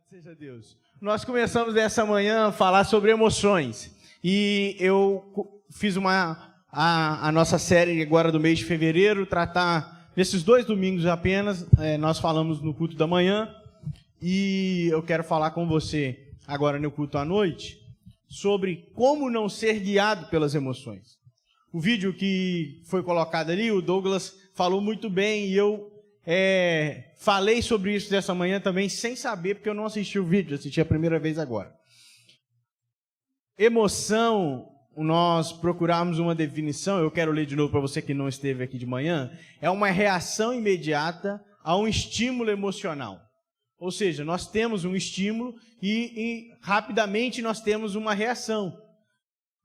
Seja Deus. Nós começamos essa manhã a falar sobre emoções e eu fiz a nossa série agora do mês de fevereiro, tratar nesses 2 domingos apenas, nós falamos no culto da manhã e eu quero falar com você agora no culto à noite sobre como não ser guiado pelas emoções. O vídeo que foi colocado ali, o Douglas falou muito bem e eu falei sobre isso dessa manhã também, sem saber, porque eu não assisti o vídeo, assisti a primeira vez agora. Emoção, nós procuramos uma definição, eu quero ler de novo para você que não esteve aqui de manhã, é uma reação imediata a um estímulo emocional. Ou seja, nós temos um estímulo e rapidamente nós temos uma reação.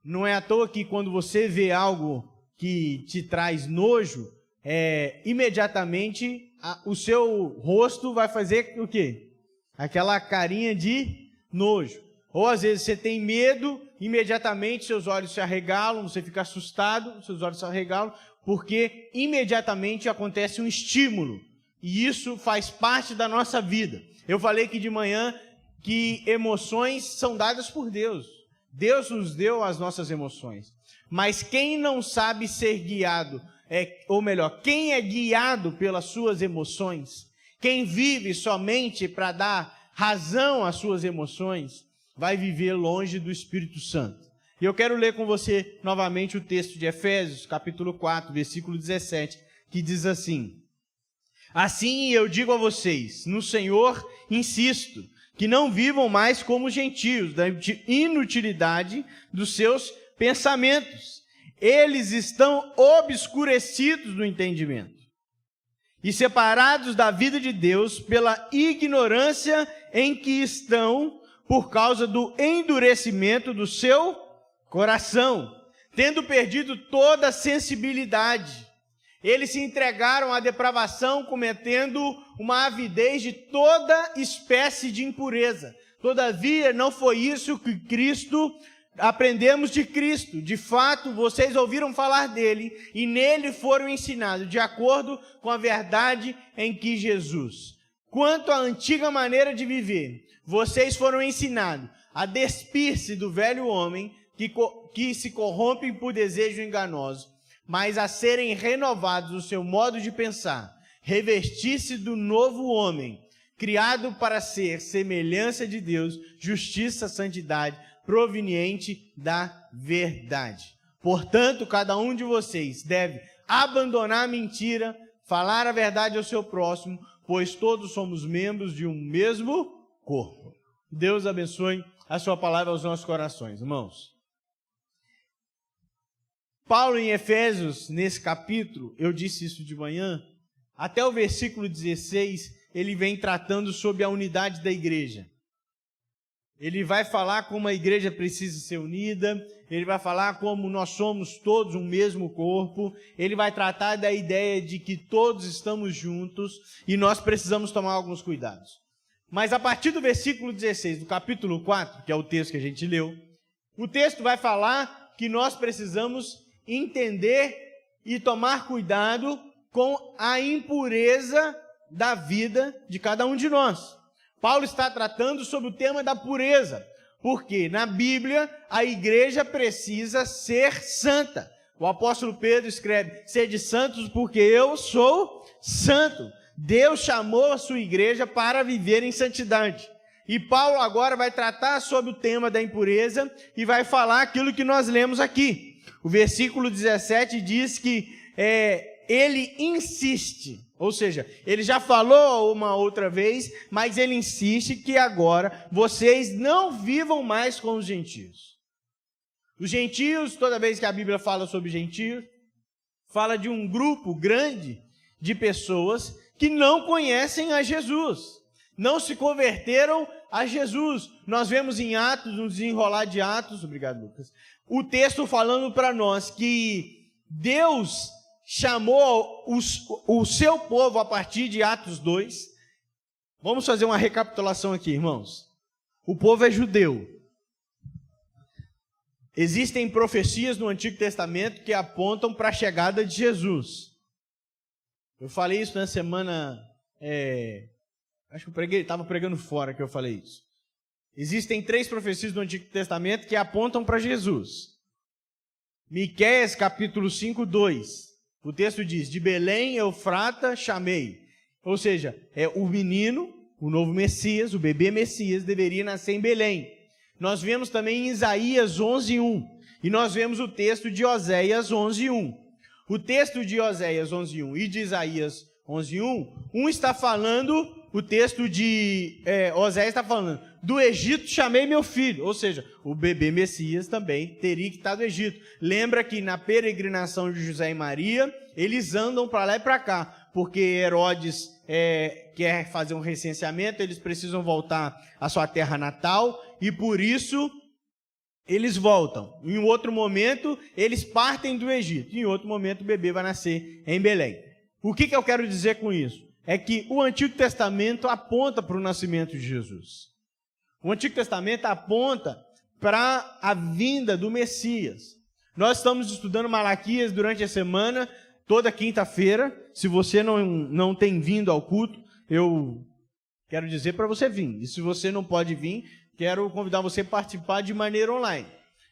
Não é à toa que quando você vê algo que te traz nojo, imediatamente o seu rosto vai fazer o quê? Aquela carinha de nojo. Ou às vezes você tem medo, imediatamente seus olhos se arregalam, você fica assustado, seus olhos se arregalam, porque imediatamente acontece um estímulo. E isso faz parte da nossa vida. Eu falei aqui de manhã que emoções são dadas por Deus. Deus nos deu as nossas emoções. Mas quem não sabe ser guiado, ou melhor, quem é guiado pelas suas emoções, quem vive somente para dar razão às suas emoções, vai viver longe do Espírito Santo. E eu quero ler com você novamente o texto de Efésios, capítulo 4, versículo 17, que diz assim: Assim eu digo a vocês, no Senhor insisto, que não vivam mais como gentios, da inutilidade dos seus pensamentos. Eles estão obscurecidos no entendimento e separados da vida de Deus pela ignorância em que estão por causa do endurecimento do seu coração, tendo perdido toda a sensibilidade. Eles se entregaram à depravação, cometendo uma avidez de toda espécie de impureza. Todavia, não foi isso que aprendemos de Cristo. De fato, vocês ouviram falar dele e nele foram ensinados, de acordo com a verdade em que Jesus. Quanto à antiga maneira de viver, vocês foram ensinados a despir-se do velho homem que se corrompe por desejo enganoso, mas a serem renovados no seu modo de pensar, revestir-se do novo homem, criado para ser semelhança de Deus, justiça, santidade, proveniente da verdade. Portanto, cada um de vocês deve abandonar a mentira, falar a verdade ao seu próximo, pois todos somos membros de um mesmo corpo. Deus abençoe a sua palavra aos nossos corações, irmãos. Paulo em Efésios, nesse capítulo, eu disse isso de manhã, até o versículo 16, ele vem tratando sobre a unidade da igreja. Ele vai falar como a igreja precisa ser unida, ele vai falar como nós somos todos um mesmo corpo, ele vai tratar da ideia de que todos estamos juntos e nós precisamos tomar alguns cuidados. Mas a partir do versículo 16, do capítulo 4, que é o texto que a gente leu, o texto vai falar que nós precisamos entender e tomar cuidado com a impureza da vida de cada um de nós. Paulo está tratando sobre o tema da pureza, porque na Bíblia a igreja precisa ser santa. O apóstolo Pedro escreve: sede santos porque eu sou santo. Deus chamou a sua igreja para viver em santidade. E Paulo agora vai tratar sobre o tema da impureza e vai falar aquilo que nós lemos aqui. O versículo 17 diz que ele insiste, ou seja, ele já falou uma outra vez, mas ele insiste que agora vocês não vivam mais com os gentios. Os gentios, toda vez que a Bíblia fala sobre gentios, fala de um grupo grande de pessoas que não conhecem a Jesus, não se converteram a Jesus. Nós vemos em Atos, no desenrolar de Atos, obrigado Lucas, o texto falando para nós que Deus chamou o seu povo a partir de Atos 2. Vamos fazer uma recapitulação aqui, irmãos. O povo é judeu. Existem profecias no Antigo Testamento que apontam para a chegada de Jesus. Eu falei isso na semana Acho que eu estava pregando fora que eu falei isso. Existem 3 profecias do Antigo Testamento que apontam para Jesus. Miqueias capítulo 5, 2. O texto diz, de Belém, Eufrata, chamei. Ou seja, o menino, o novo Messias, o bebê Messias, deveria nascer em Belém. Nós vemos também em Isaías 11, 1. E nós vemos o texto de Oséias 11, 1. O texto de Oséias 11, 1 e de Isaías 11, 1, um está falando, o texto de Oséias está falando, do Egito chamei meu filho, ou seja, o bebê Messias também teria que estar do Egito. Lembra que na peregrinação de José e Maria, eles andam para lá e para cá, porque Herodes quer fazer um recenseamento, eles precisam voltar à sua terra natal, e por isso eles voltam. Em outro momento, eles partem do Egito, em outro momento o bebê vai nascer em Belém. O que eu quero dizer com isso? É que o Antigo Testamento aponta para o nascimento de Jesus. O Antigo Testamento aponta para a vinda do Messias. Nós estamos estudando Malaquias durante a semana, toda quinta-feira. Se você não tem vindo ao culto, eu quero dizer para você vir. E se você não pode vir, quero convidar você a participar de maneira online.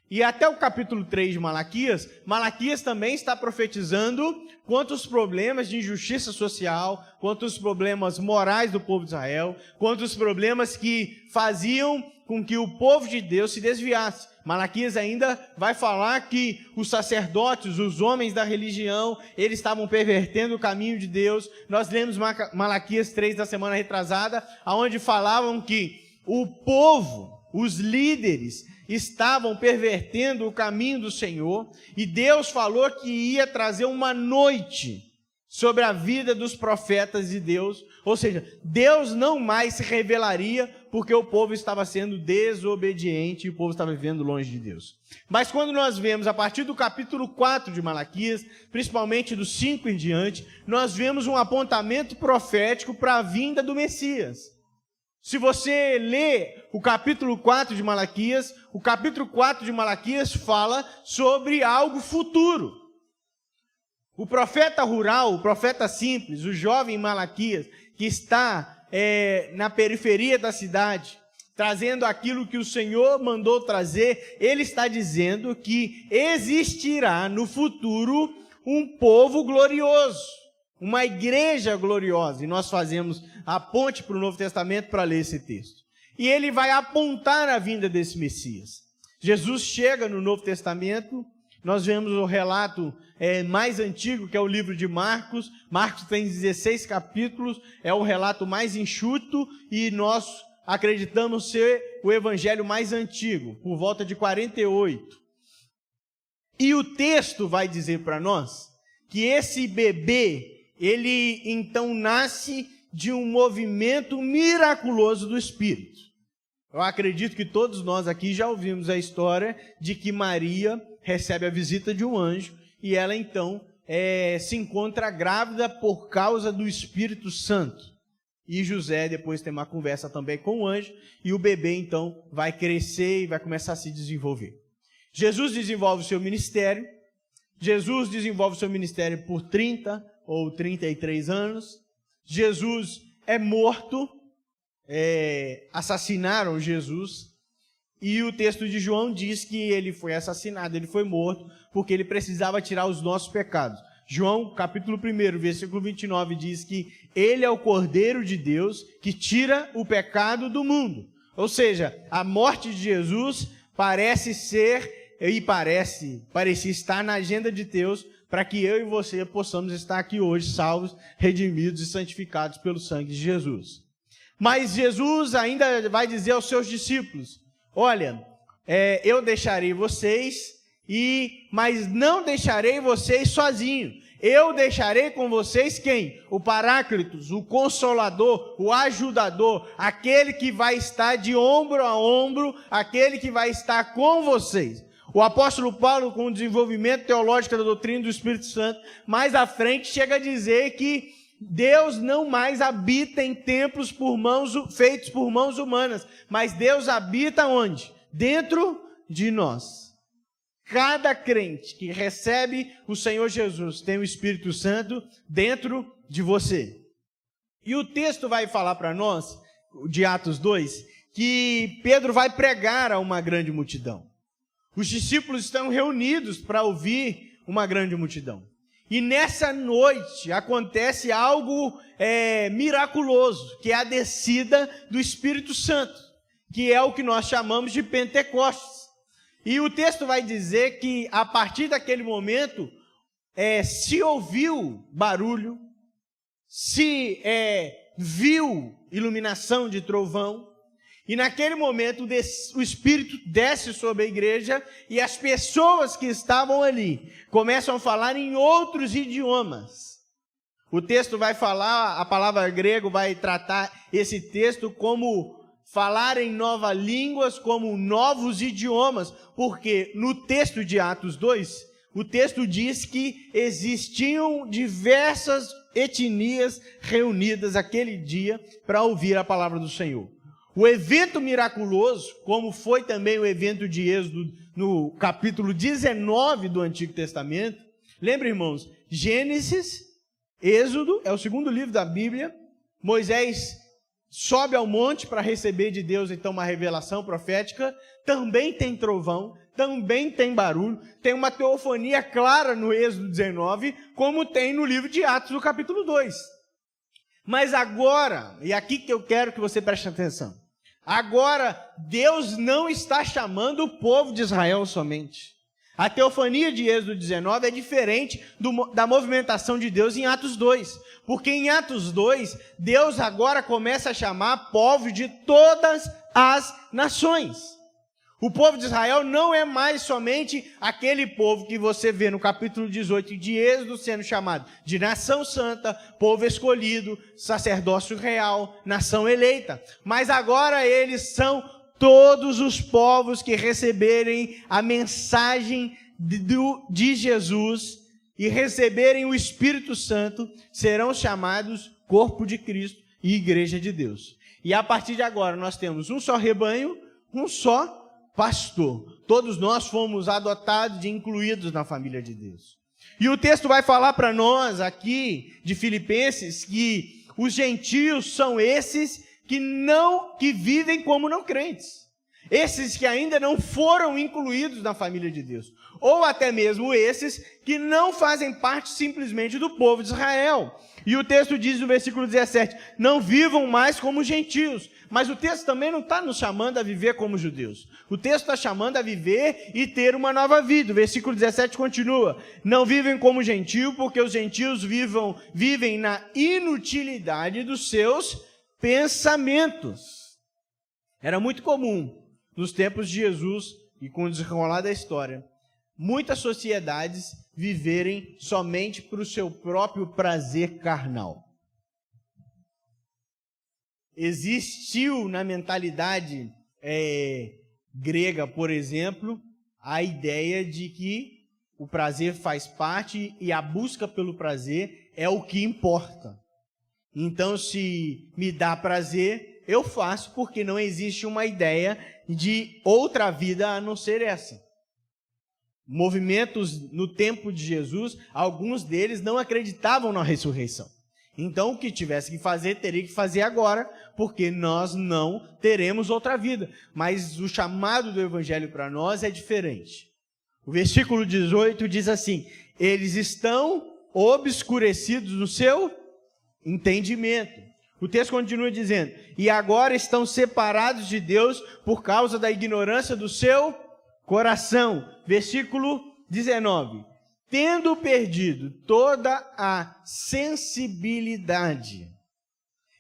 E até o capítulo 3 de Malaquias, Malaquias também está profetizando quanto os problemas de injustiça social, quanto os problemas morais do povo de Israel, quanto os problemas que faziam com que o povo de Deus se desviasse. Malaquias ainda vai falar que os sacerdotes, os homens da religião, eles estavam pervertendo o caminho de Deus. Nós lemos Malaquias 3 da semana retrasada, onde falavam que o povo, os líderes, estavam pervertendo o caminho do Senhor, e Deus falou que ia trazer uma noite sobre a vida dos profetas de Deus, ou seja, Deus não mais se revelaria porque o povo estava sendo desobediente e o povo estava vivendo longe de Deus. Mas quando nós vemos a partir do capítulo 4 de Malaquias, principalmente do 5 em diante, nós vemos um apontamento profético para a vinda do Messias. Se você lê o capítulo 4 de Malaquias, o capítulo 4 de Malaquias fala sobre algo futuro. O profeta rural, o profeta simples, o jovem Malaquias, que está na periferia da cidade, trazendo aquilo que o Senhor mandou trazer, ele está dizendo que existirá no futuro um povo glorioso. Uma igreja gloriosa, e nós fazemos a ponte para o Novo Testamento para ler esse texto. E ele vai apontar a vinda desse Messias. Jesus chega no Novo Testamento, nós vemos o relato mais antigo, que é o livro de Marcos. Marcos tem 16 capítulos, é o relato mais enxuto, e nós acreditamos ser o evangelho mais antigo, por volta de 48. E o texto vai dizer para nós que esse bebê, ele então nasce de um movimento miraculoso do Espírito. Eu acredito que todos nós aqui já ouvimos a história de que Maria recebe a visita de um anjo e ela então se encontra grávida por causa do Espírito Santo. E José depois tem uma conversa também com o anjo e o bebê então vai crescer e vai começar a se desenvolver. Jesus desenvolve o seu ministério. Jesus desenvolve o seu ministério por 30 ou 33 anos. Jesus é morto, assassinaram Jesus, e o texto de João diz que ele foi assassinado, ele foi morto, porque ele precisava tirar os nossos pecados. João, capítulo 1, versículo 29, diz que ele é o Cordeiro de Deus que tira o pecado do mundo. Ou seja, a morte de Jesus parece ser, e parecia estar na agenda de Deus, para que eu e você possamos estar aqui hoje, salvos, redimidos e santificados pelo sangue de Jesus. Mas Jesus ainda vai dizer aos seus discípulos, olha, eu deixarei vocês, mas não deixarei vocês sozinhos. Eu deixarei com vocês quem? O Paráclitos, o Consolador, o Ajudador, aquele que vai estar de ombro a ombro, aquele que vai estar com vocês. O apóstolo Paulo, com o desenvolvimento teológico da doutrina do Espírito Santo, mais à frente chega a dizer que Deus não mais habita em templos feitos por mãos humanas, mas Deus habita onde? Dentro de nós. Cada crente que recebe o Senhor Jesus tem o Espírito Santo dentro de você. E o texto vai falar para nós, de Atos 2, que Pedro vai pregar a uma grande multidão. Os discípulos estão reunidos para ouvir uma grande multidão. E nessa noite acontece algo miraculoso, que é a descida do Espírito Santo, que é o que nós chamamos de Pentecostes. E o texto vai dizer que a partir daquele momento se ouviu barulho, se viu iluminação de trovão, e naquele momento o Espírito desce sobre a igreja e as pessoas que estavam ali começam a falar em outros idiomas. O texto vai falar, a palavra grego vai tratar esse texto como falar em novas línguas, como novos idiomas, porque no texto de Atos 2, o texto diz que existiam diversas etnias reunidas aquele dia para ouvir a palavra do Senhor. O evento miraculoso, como foi também o evento de Êxodo no capítulo 19 do Antigo Testamento, lembra, irmãos, Gênesis, Êxodo, é o segundo livro da Bíblia. Moisés sobe ao monte para receber de Deus então uma revelação profética, também tem trovão, também tem barulho, tem uma teofania clara no Êxodo 19, como tem no livro de Atos, no capítulo 2. Mas agora, e aqui que eu quero que você preste atenção, agora Deus não está chamando o povo de Israel somente. A teofania de Êxodo 19 é diferente da movimentação de Deus em Atos 2. Porque em Atos 2, Deus agora começa a chamar povos de todas as nações. O povo de Israel não é mais somente aquele povo que você vê no capítulo 18 de Êxodo sendo chamado de nação santa, povo escolhido, sacerdócio real, nação eleita. Mas agora eles são todos os povos que receberem a mensagem de Jesus e receberem o Espírito Santo, serão chamados corpo de Cristo e igreja de Deus. E a partir de agora nós temos um só rebanho, um só pastor. Todos nós fomos adotados e incluídos na família de Deus. E o texto vai falar para nós aqui de Filipenses que os gentios são esses que vivem como não crentes. Esses que ainda não foram incluídos na família de Deus. Ou até mesmo esses que não fazem parte simplesmente do povo de Israel. E o texto diz no versículo 17, não vivam mais como gentios. Mas o texto também não está nos chamando a viver como judeus. O texto está chamando a viver e ter uma nova vida. O versículo 17 continua, não vivem como gentio, porque os gentios vivem na inutilidade dos seus pensamentos. Era muito comum nos tempos de Jesus e com o desenrolar da história, muitas sociedades viverem somente para o seu próprio prazer carnal. Existiu na mentalidade grega, por exemplo, a ideia de que o prazer faz parte e a busca pelo prazer é o que importa. Então, se me dá prazer, eu faço, porque não existe uma ideia de outra vida a não ser essa. Movimentos no tempo de Jesus, alguns deles não acreditavam na ressurreição. Então, o que tivesse que fazer, teria que fazer agora, porque nós não teremos outra vida. Mas o chamado do Evangelho para nós é diferente. O versículo 18 diz assim, eles estão obscurecidos no seu entendimento. O texto continua dizendo, e agora estão separados de Deus por causa da ignorância do seu coração. Versículo 19. Tendo perdido toda a sensibilidade,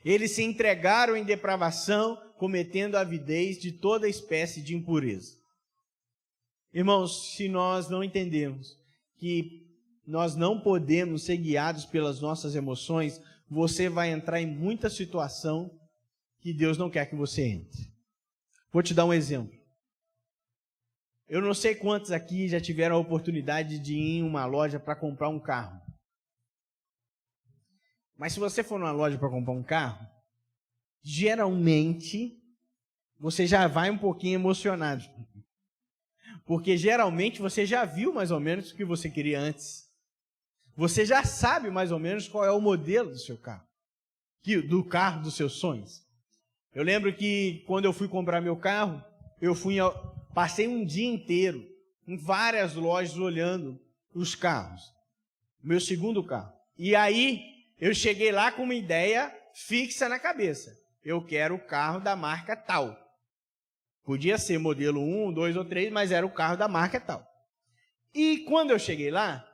eles se entregaram em depravação, cometendo avidez de toda espécie de impureza. Irmãos, se nós não entendemos que nós não podemos ser guiados pelas nossas emoções, você vai entrar em muita situação que Deus não quer que você entre. Vou te dar um exemplo. Eu não sei quantos aqui já tiveram a oportunidade de ir em uma loja para comprar um carro. Mas se você for numa loja para comprar um carro, geralmente você já vai um pouquinho emocionado. Porque geralmente você já viu mais ou menos o que você queria antes. Você já sabe mais ou menos qual é o modelo do seu carro. do carro dos seus sonhos. Eu lembro que quando eu fui comprar meu carro, passei um dia inteiro em várias lojas olhando os carros. Meu segundo carro. E aí eu cheguei lá com uma ideia fixa na cabeça. Eu quero o carro da marca tal. Podia ser modelo 1, 2 ou 3, mas era o carro da marca tal. E quando eu cheguei lá,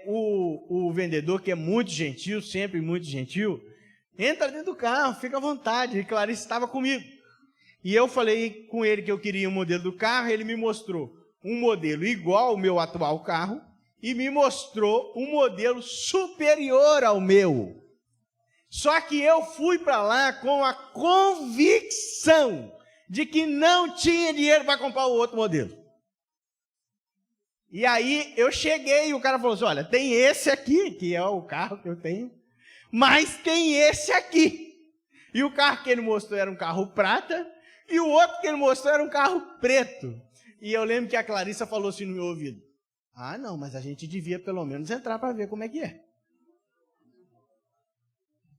o vendedor, que é muito gentil, sempre muito gentil, entra dentro do carro, fica à vontade. E Clarice estava comigo. E eu falei com ele que eu queria um modelo do carro, ele me mostrou um modelo igual ao meu atual carro e me mostrou um modelo superior ao meu. Só que eu fui para lá com a convicção de que não tinha dinheiro para comprar o outro modelo. E aí eu cheguei e o cara falou assim, olha, tem esse aqui, que é o carro que eu tenho, mas tem esse aqui. E o carro que ele mostrou era um carro prata, e o outro que ele mostrou era um carro preto. E eu lembro que a Clarissa falou assim no meu ouvido, ah não, mas a gente devia pelo menos entrar para ver como é que é.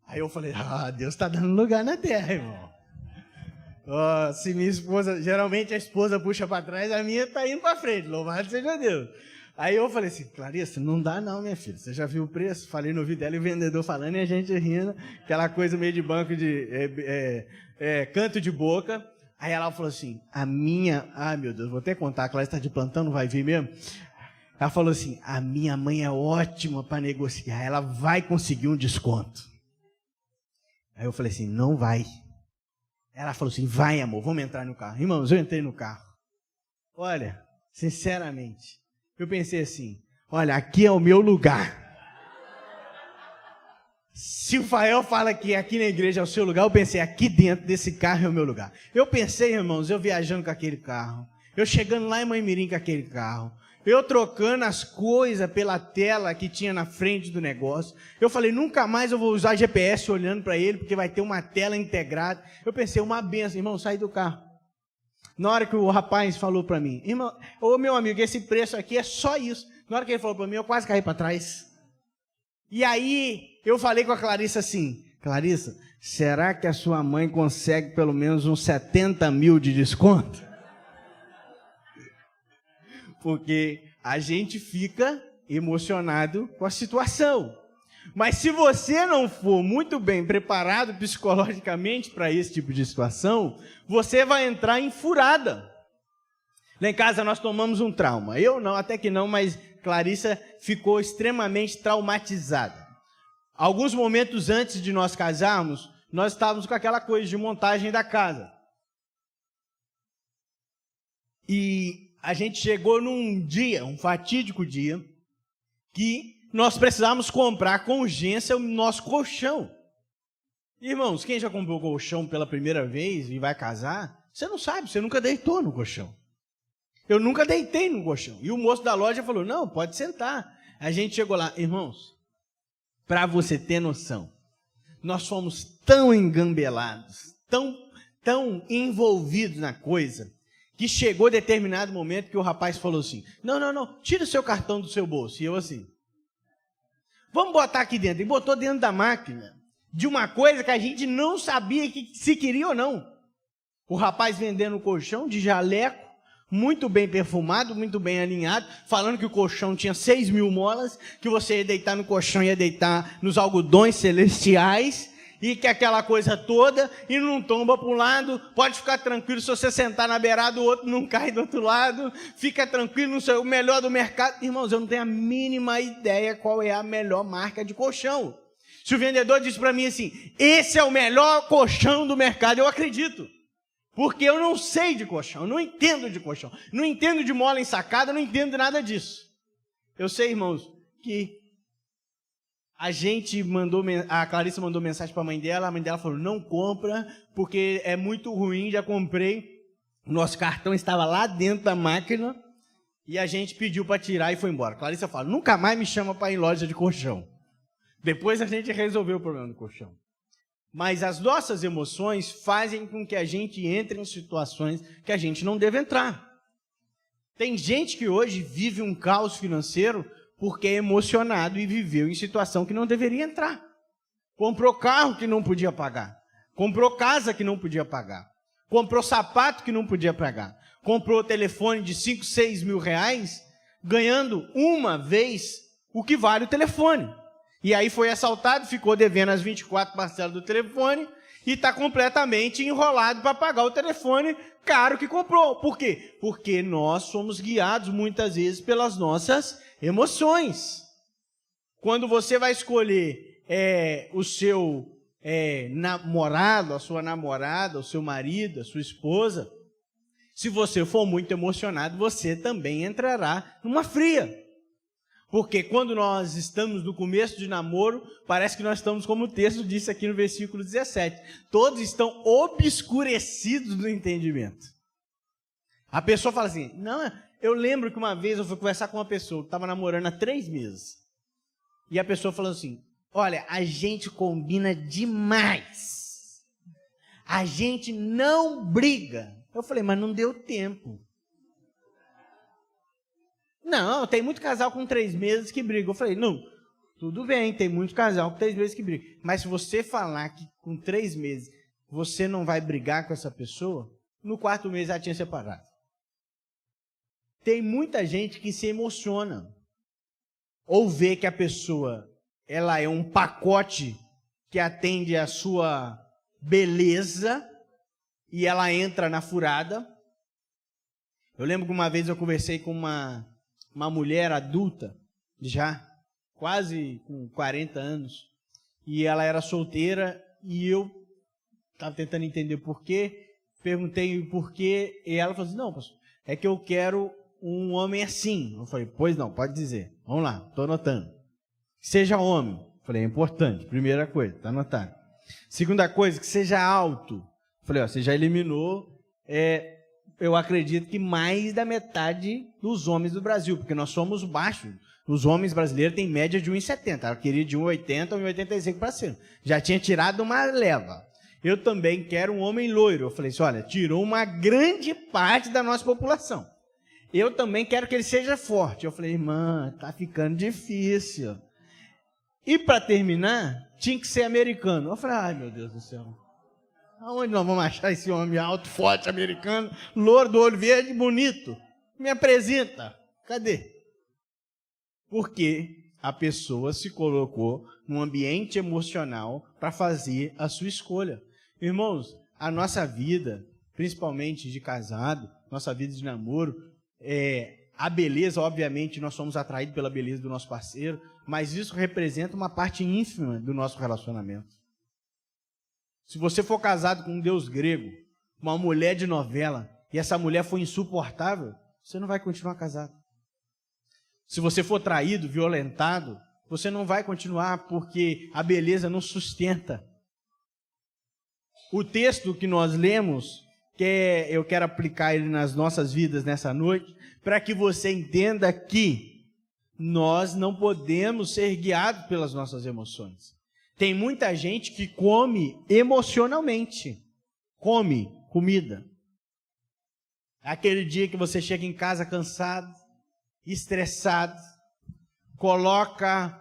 Aí eu falei, Deus está dando lugar na terra, irmão. Se minha esposa, geralmente a esposa puxa para trás, a minha está indo para frente, louvado seja Deus. Aí eu falei assim, Clarissa, não dá não, minha filha, você já viu o preço? Falei no ouvido dela e o vendedor falando e a gente rindo, aquela coisa meio de banco de canto de boca. Aí ela falou assim, ai meu Deus, vou até contar, a Clarissa está de plantão, não vai vir mesmo? Ela falou assim, a minha mãe é ótima para negociar, ela vai conseguir um desconto. Aí eu falei assim, não vai. Ela falou assim, vai amor, vamos entrar no carro. Irmãos, eu entrei no carro. Olha, sinceramente, eu pensei assim, olha, aqui é o meu lugar. Se o Fael fala que aqui na igreja é o seu lugar, eu pensei, aqui dentro desse carro é o meu lugar. Eu pensei, irmãos, eu viajando com aquele carro, eu chegando lá em Mãe-Mirim com aquele carro, eu trocando as coisas pela tela que tinha na frente do negócio. Eu falei, nunca mais eu vou usar GPS olhando para ele, porque vai ter uma tela integrada. Eu pensei, uma benção, irmão, saí do carro. Na hora que o rapaz falou para mim, irmão, ô meu amigo, esse preço aqui é só isso. Na hora que ele falou para mim, eu quase caí para trás. E aí, eu falei com a Clarissa assim, Clarissa, será que a sua mãe consegue pelo menos uns 70 mil de desconto? Porque a gente fica emocionado com a situação. Mas se você não for muito bem preparado psicologicamente para esse tipo de situação, você vai entrar em furada. Lá em casa nós tomamos um trauma. Eu não, até que não, mas Clarissa ficou extremamente traumatizada. Alguns momentos antes de nós casarmos, nós estávamos com aquela coisa de montagem da casa. E a gente chegou num dia, um fatídico dia, que nós precisávamos comprar com urgência o nosso colchão. Irmãos, quem já comprou colchão pela primeira vez e vai casar, você não sabe, você nunca deitou no colchão. Eu nunca deitei no colchão. E o moço da loja falou, não, pode sentar. A gente chegou lá, irmãos, para você ter noção, nós fomos tão engambelados, tão envolvidos na coisa, que chegou determinado momento que o rapaz falou assim, não, tira o seu cartão do seu bolso. E eu assim, vamos botar aqui dentro. E botou dentro da máquina de uma coisa que a gente não sabia se queria ou não. O rapaz vendendo o colchão de jaleco, muito bem perfumado, muito bem alinhado, falando que o colchão tinha 6.000 molas, que você ia deitar no colchão, ia deitar nos algodões celestiais, e que aquela coisa toda, e não tomba para um lado, pode ficar tranquilo, se você sentar na beirada, o outro não cai do outro lado, fica tranquilo, não sei, o melhor do mercado. Irmãos, eu não tenho a mínima ideia qual é a melhor marca de colchão. Se o vendedor diz para mim assim, esse é o melhor colchão do mercado, eu acredito. Porque eu não sei de colchão, eu não entendo de colchão, não entendo de mola ensacada, não entendo de nada disso. Eu sei, irmãos, que a Clarissa mandou mensagem para a mãe dela falou, não compra, porque é muito ruim, já comprei. O nosso cartão estava lá dentro da máquina, e a gente pediu para tirar e foi embora. A Clarissa fala, nunca mais me chama para ir em loja de colchão. Depois a gente resolveu o problema do colchão. Mas as nossas emoções fazem com que a gente entre em situações que a gente não deve entrar. Tem gente que hoje vive um caos financeiro porque é emocionado e viveu em situação que não deveria entrar. comprou carro que não podia pagar, comprou casa que não podia pagar, comprou sapato que não podia pagar, comprou telefone de 5, 6 mil reais, ganhando uma vez o que vale o telefone. E aí foi assaltado, ficou devendo as 24 parcelas do telefone e está completamente enrolado para pagar o telefone caro que comprou. Por quê? Porque nós somos guiados muitas vezes pelas nossas emoções. Quando você vai escolher o seu namorado, a sua namorada, o seu marido, a sua esposa, se você for muito emocionado, você também entrará numa fria. Porque quando nós estamos no começo de namoro, parece que nós estamos, como o texto disse aqui no versículo 17, todos estão obscurecidos no entendimento. A pessoa fala assim, não, eu lembro que uma vez eu fui conversar com uma pessoa que estava namorando há 3 meses. E a pessoa falou assim, olha, a gente combina demais. A gente não briga. Eu falei, mas não deu tempo. Não, tem muito casal com 3 meses que briga. Eu falei, não, tudo bem, tem muito casal com 3 meses que briga. Mas se você falar que com 3 meses você não vai brigar com essa pessoa, no 4º mês já tinha separado. Tem muita gente que se emociona ou vê que a pessoa ela é um pacote que atende à sua beleza e ela entra na furada. Eu lembro que uma vez eu conversei com uma mulher adulta, já quase com 40 anos, e ela era solteira, e eu estava tentando entender por quê, perguntei por quê, e ela falou assim, não, pastor, é que eu quero um homem assim. Eu falei, pois não, pode dizer, vamos lá, estou anotando. Seja homem. Eu falei, é importante, primeira coisa, está anotado. Segunda coisa, que seja alto. Eu falei, ó, você já eliminou, eu acredito que mais da metade dos homens do Brasil, porque nós somos baixos. Os homens brasileiros têm média de 1,70. Ela queria de 1,80 ou 1,85 para cima. Já tinha tirado uma leva. Eu também quero um homem loiro. Eu falei assim, olha, tirou uma grande parte da nossa população. Eu também quero que ele seja forte. Eu falei, irmã, tá ficando difícil. E para terminar, tinha que ser americano. Eu falei, ai meu Deus do céu. Aonde nós vamos achar esse homem alto, forte, americano, louro, do olho verde, bonito? Me apresenta. Cadê? Porque a pessoa se colocou num ambiente emocional para fazer a sua escolha. Irmãos, a nossa vida, principalmente de casado, nossa vida de namoro, a beleza, obviamente, nós somos atraídos pela beleza do nosso parceiro, mas isso representa uma parte ínfima do nosso relacionamento. Se você for casado com um deus grego, uma mulher de novela, e essa mulher for insuportável, você não vai continuar casado. Se você for traído, violentado, você não vai continuar porque a beleza não sustenta. O texto que nós lemos, eu quero aplicar ele nas nossas vidas nessa noite, para que você entenda que nós não podemos ser guiados pelas nossas emoções. Tem muita gente que come emocionalmente. Come comida. Aquele dia que você chega em casa cansado, estressado, coloca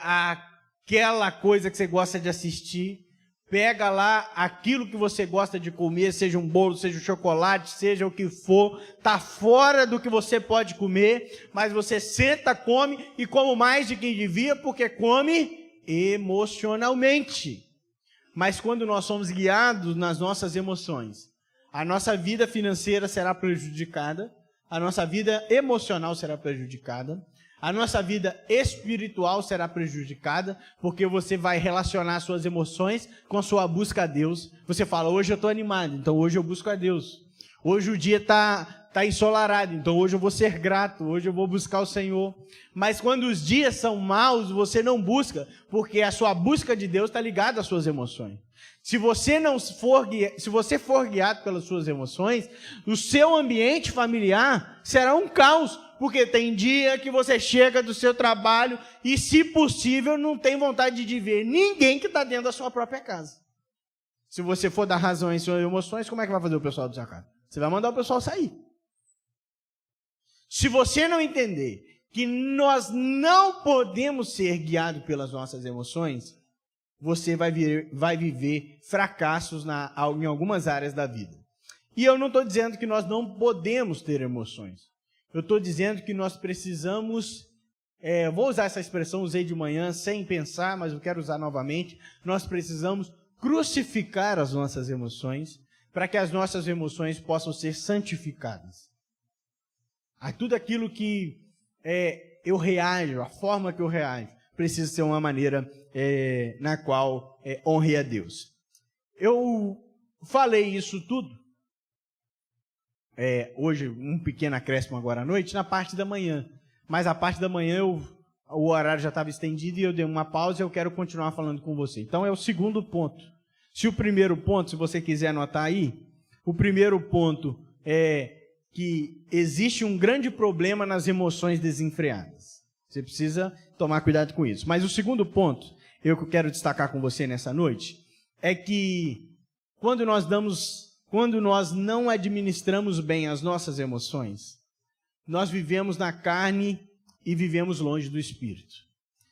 aquela coisa que você gosta de assistir, pega lá aquilo que você gosta de comer, seja um bolo, seja um chocolate, seja o que for, está fora do que você pode comer, mas você senta, come e come mais de quem devia, porque come emocionalmente. Mas quando nós somos guiados nas nossas emoções, a nossa vida financeira será prejudicada, a nossa vida emocional será prejudicada, a nossa vida espiritual será prejudicada, porque você vai relacionar suas emoções com a sua busca a Deus. Você fala, hoje eu estou animado, então hoje eu busco a Deus. Hoje o dia está ensolarado, então hoje eu vou ser grato, hoje eu vou buscar o Senhor. Mas quando os dias são maus, você não busca, porque a sua busca de Deus está ligada às suas emoções. Se você for guiado pelas suas emoções, o seu ambiente familiar será um caos, porque tem dia que você chega do seu trabalho e, se possível, não tem vontade de ver ninguém que está dentro da sua própria casa. Se você for dar razão em suas emoções, como é que vai fazer o pessoal da sua casa? Você vai mandar o pessoal sair. Se você não entender que nós não podemos ser guiados pelas nossas emoções, você vai viver fracassos em algumas áreas da vida. E eu não estou dizendo que nós não podemos ter emoções. Eu estou dizendo que nós precisamos, vou usar essa expressão, usei de manhã sem pensar, mas eu quero usar novamente. Nós precisamos crucificar as nossas emoções para que as nossas emoções possam ser santificadas. Tudo aquilo que eu reajo, a forma que eu reajo, precisa ser uma maneira na qual honre a Deus. Eu falei isso tudo, hoje um pequeno acréscimo agora à noite, na parte da manhã. Mas a parte da manhã o horário já estava estendido e eu dei uma pausa e eu quero continuar falando com você. Então é o segundo ponto. Se o primeiro ponto, se você quiser anotar aí, o primeiro ponto é que existe um grande problema nas emoções desenfreadas. Você precisa tomar cuidado com isso. Mas o segundo ponto, que eu quero destacar com você nessa noite, é que quando nós não administramos bem as nossas emoções, nós vivemos na carne e vivemos longe do Espírito.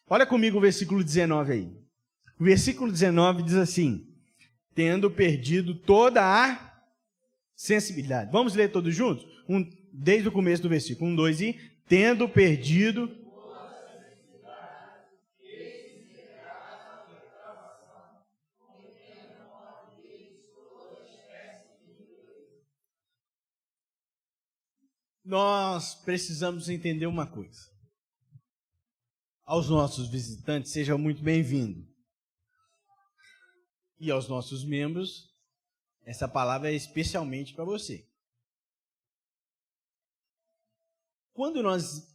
Olha comigo o versículo 19 aí. O versículo 19 diz assim: tendo perdido toda a sensibilidade. Vamos ler todos juntos? Desde o começo do versículo. 1, 2 e... tendo perdido... Nós precisamos entender uma coisa. Aos nossos visitantes, seja muito bem-vindo. E aos nossos membros, essa palavra é especialmente para você. Quando nós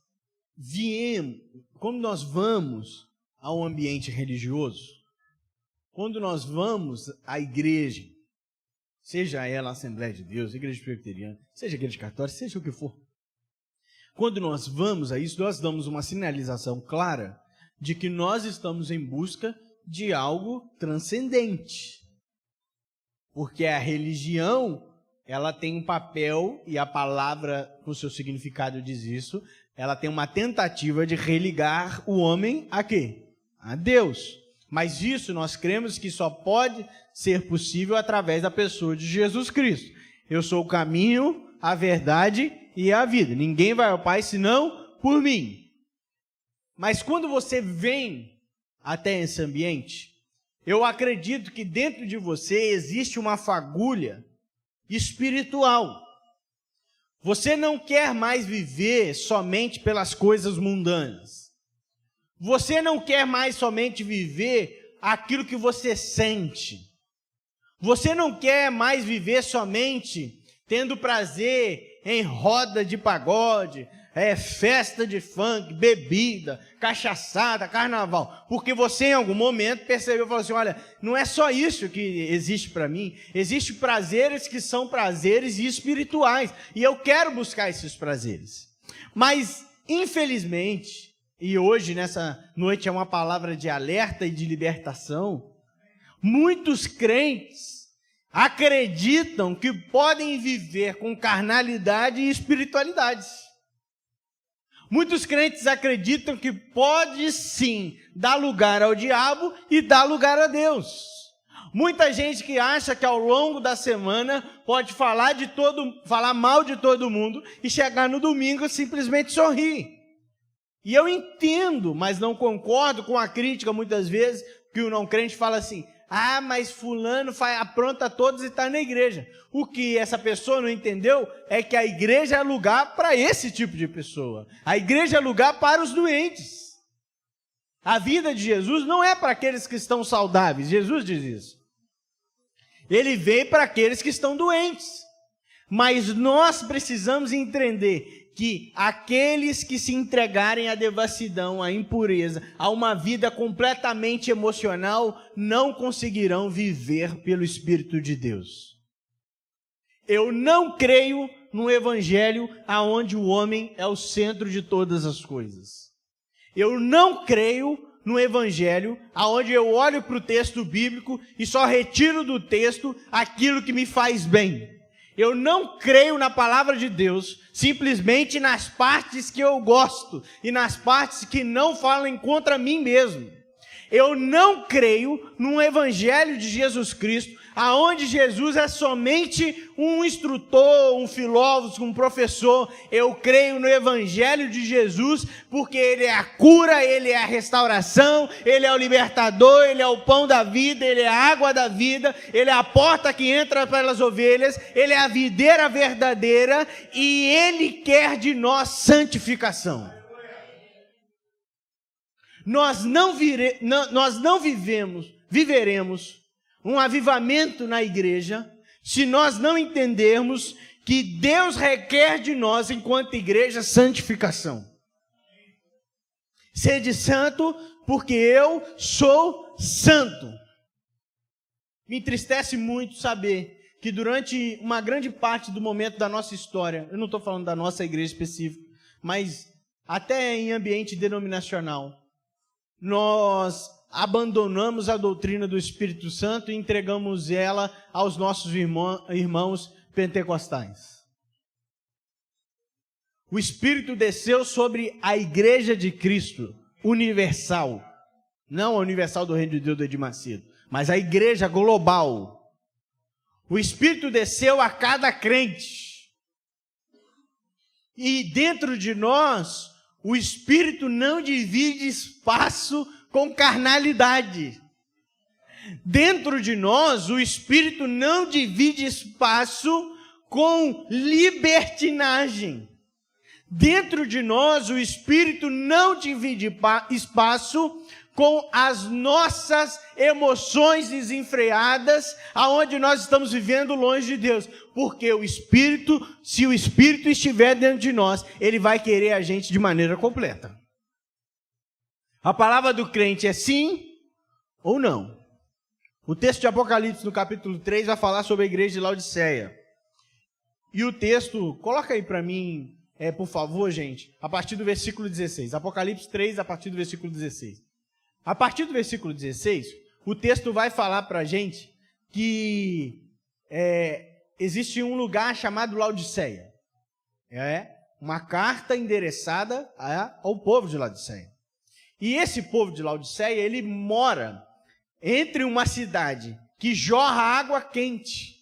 vamos a um ambiente religioso, quando nós vamos à igreja, seja ela a Assembleia de Deus, Igreja Presbiteriana, seja Igreja Católica, seja o que for, quando nós vamos a isso, nós damos uma sinalização clara de que nós estamos em busca de algo transcendente. Porque a religião, ela tem um papel, e a palavra, com seu significado diz isso, ela tem uma tentativa de religar o homem a quê? A Deus. Mas isso nós cremos que só pode ser possível através da pessoa de Jesus Cristo. Eu sou o caminho, a verdade e a vida. Ninguém vai ao Pai senão por mim. Mas quando você vem até esse ambiente, eu acredito que dentro de você existe uma fagulha espiritual. Você não quer mais viver somente pelas coisas mundanas. Você não quer mais somente viver aquilo que você sente. Você não quer mais viver somente tendo prazer em roda de pagode, festa de funk, bebida, cachaçada, carnaval. Porque você em algum momento percebeu e falou assim, olha, não é só isso que existe para mim. Existem prazeres que são prazeres espirituais. E eu quero buscar esses prazeres. Mas, infelizmente, e hoje nessa noite é uma palavra de alerta e de libertação, muitos crentes acreditam que podem viver com carnalidade e espiritualidade. Muitos crentes acreditam que pode sim dar lugar ao diabo e dar lugar a Deus. Muita gente que acha que ao longo da semana pode falar mal de todo mundo e chegar no domingo e simplesmente sorrir. E eu entendo, mas não concordo com a crítica muitas vezes que o não crente fala assim, mas fulano apronta todos e está na igreja. O que essa pessoa não entendeu é que a igreja é lugar para esse tipo de pessoa. A igreja é lugar para os doentes. A vida de Jesus não é para aqueles que estão saudáveis. Jesus diz isso. Ele veio para aqueles que estão doentes. Mas nós precisamos entender que aqueles que se entregarem à devassidão, à impureza, a uma vida completamente emocional, não conseguirão viver pelo Espírito de Deus. Eu não creio no evangelho aonde o homem é o centro de todas as coisas. Eu não creio no evangelho aonde eu olho para o texto bíblico e só retiro do texto aquilo que me faz bem. Eu não creio na palavra de Deus simplesmente nas partes que eu gosto e nas partes que não falam contra mim mesmo. Eu não creio num evangelho de Jesus Cristo, aonde Jesus é somente um instrutor, um filósofo, um professor. Eu creio no evangelho de Jesus, porque ele é a cura, ele é a restauração, ele é o libertador, ele é o pão da vida, ele é a água da vida, ele é a porta que entra pelas ovelhas, ele é a videira verdadeira, e ele quer de nós santificação. Nós não viveremos um avivamento na igreja se nós não entendermos que Deus requer de nós, enquanto igreja, santificação. Sede santo, porque eu sou santo. Me entristece muito saber que durante uma grande parte do momento da nossa história, eu não estou falando da nossa igreja específica, mas até em ambiente denominacional, nós abandonamos a doutrina do Espírito Santo e entregamos ela aos nossos irmãos pentecostais. O Espírito desceu sobre a igreja de Cristo, universal. Não a universal do Reino de Deus do Edir Macedo, mas a igreja global. O Espírito desceu a cada crente. E dentro de nós, o Espírito não divide espaço com carnalidade. Dentro de nós, o Espírito não divide espaço com libertinagem. Dentro de nós, o Espírito não divide espaço com as nossas emoções desenfreadas, aonde nós estamos vivendo longe de Deus. Porque o Espírito, se o Espírito estiver dentro de nós, ele vai querer a gente de maneira completa. A palavra do crente é sim ou não. O texto de Apocalipse, no capítulo 3, vai falar sobre a igreja de Laodiceia. E o texto, coloca aí para mim, por favor, gente, a partir do versículo 16. Apocalipse 3, a partir do versículo 16. A partir do versículo 16, o texto vai falar para a gente que existe um lugar chamado Laodiceia. É uma carta endereçada ao povo de Laodiceia. E esse povo de Laodiceia, ele mora entre uma cidade que jorra água quente.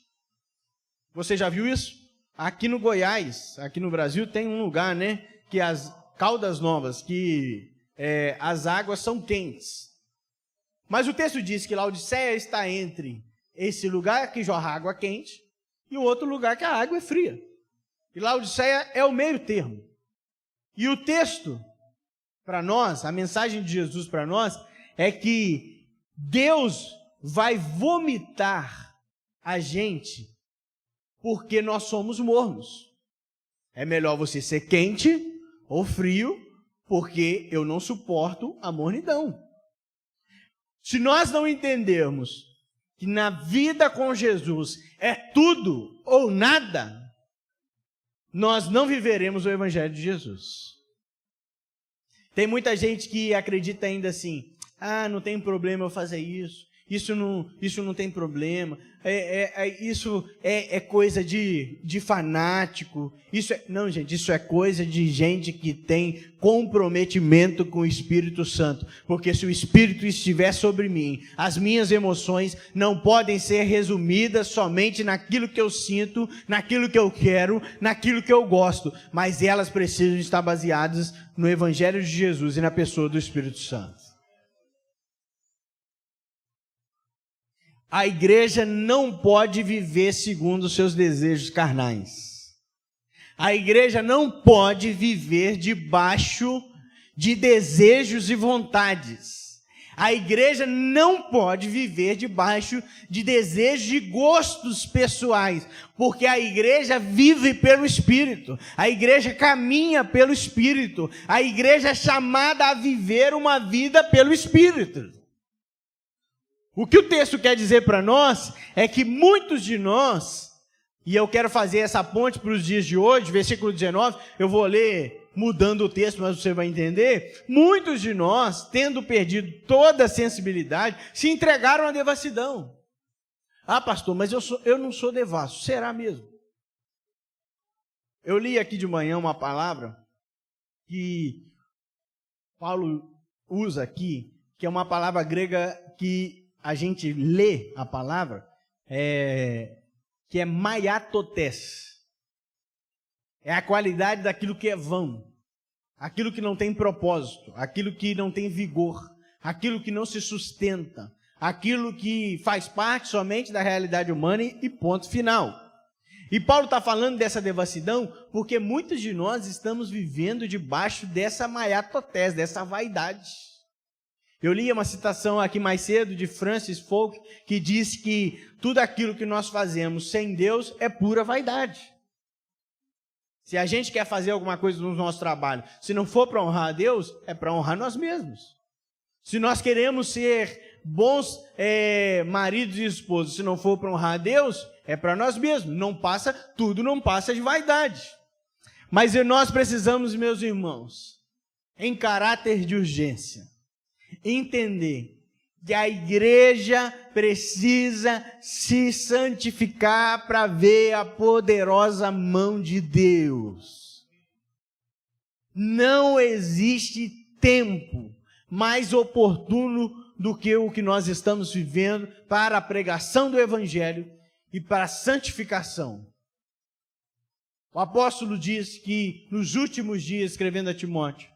Você já viu isso? Aqui no Goiás, aqui no Brasil, tem um lugar, né, que as Caldas Novas, que as águas são quentes. Mas o texto diz que Laodiceia está entre esse lugar que jorra água quente e o outro lugar que a água é fria. E Laodiceia é o meio termo. E o texto, para nós, a mensagem de Jesus para nós, é que Deus vai vomitar a gente porque nós somos mornos. É melhor você ser quente ou frio, porque eu não suporto a mornidão. Se nós não entendermos que na vida com Jesus é tudo ou nada, nós não viveremos o Evangelho de Jesus. Tem muita gente que acredita ainda assim, não tem problema eu fazer isso não tem problema, isso é coisa de fanático, não, gente, isso é coisa de gente que tem comprometimento com o Espírito Santo, porque se o Espírito estiver sobre mim, as minhas emoções não podem ser resumidas somente naquilo que eu sinto, naquilo que eu quero, naquilo que eu gosto, mas elas precisam estar baseadas no Evangelho de Jesus e na pessoa do Espírito Santo. A igreja não pode viver segundo os seus desejos carnais. A igreja não pode viver debaixo de desejos e vontades. A igreja não pode viver debaixo de desejos e gostos pessoais, porque a igreja vive pelo Espírito. A igreja caminha pelo Espírito. A igreja é chamada a viver uma vida pelo Espírito. O que o texto quer dizer para nós é que muitos de nós, e eu quero fazer essa ponte para os dias de hoje, versículo 19, eu vou ler mudando o texto, mas você vai entender. Muitos de nós, tendo perdido toda a sensibilidade, se entregaram à devassidão. Pastor, mas eu não sou devasso. Será mesmo? Eu li aqui de manhã uma palavra que Paulo usa aqui, que é uma palavra grega que a gente lê a palavra, que é maiatotes. É a qualidade daquilo que é vão, aquilo que não tem propósito, aquilo que não tem vigor, aquilo que não se sustenta, aquilo que faz parte somente da realidade humana e ponto final. E Paulo está falando dessa devassidão porque muitos de nós estamos vivendo debaixo dessa maiatotés, dessa vaidade. Eu li uma citação aqui mais cedo de Francis Folk, que diz que tudo aquilo que nós fazemos sem Deus é pura vaidade. Se a gente quer fazer alguma coisa no nosso trabalho, se não for para honrar a Deus, é para honrar nós mesmos. Se nós queremos ser bons maridos e esposos, se não for para honrar a Deus, é para nós mesmos. Tudo não passa de vaidade. Mas nós precisamos, meus irmãos, em caráter de urgência, entender que a igreja precisa se santificar para ver a poderosa mão de Deus. Não existe tempo mais oportuno do que o que nós estamos vivendo para a pregação do Evangelho e para a santificação. O apóstolo diz que nos últimos dias, escrevendo a Timóteo,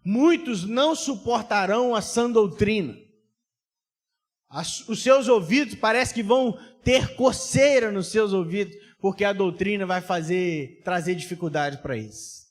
muitos não suportarão a sã doutrina. Os seus ouvidos parece que vão ter coceira nos seus ouvidos, porque a doutrina vai trazer dificuldade para eles.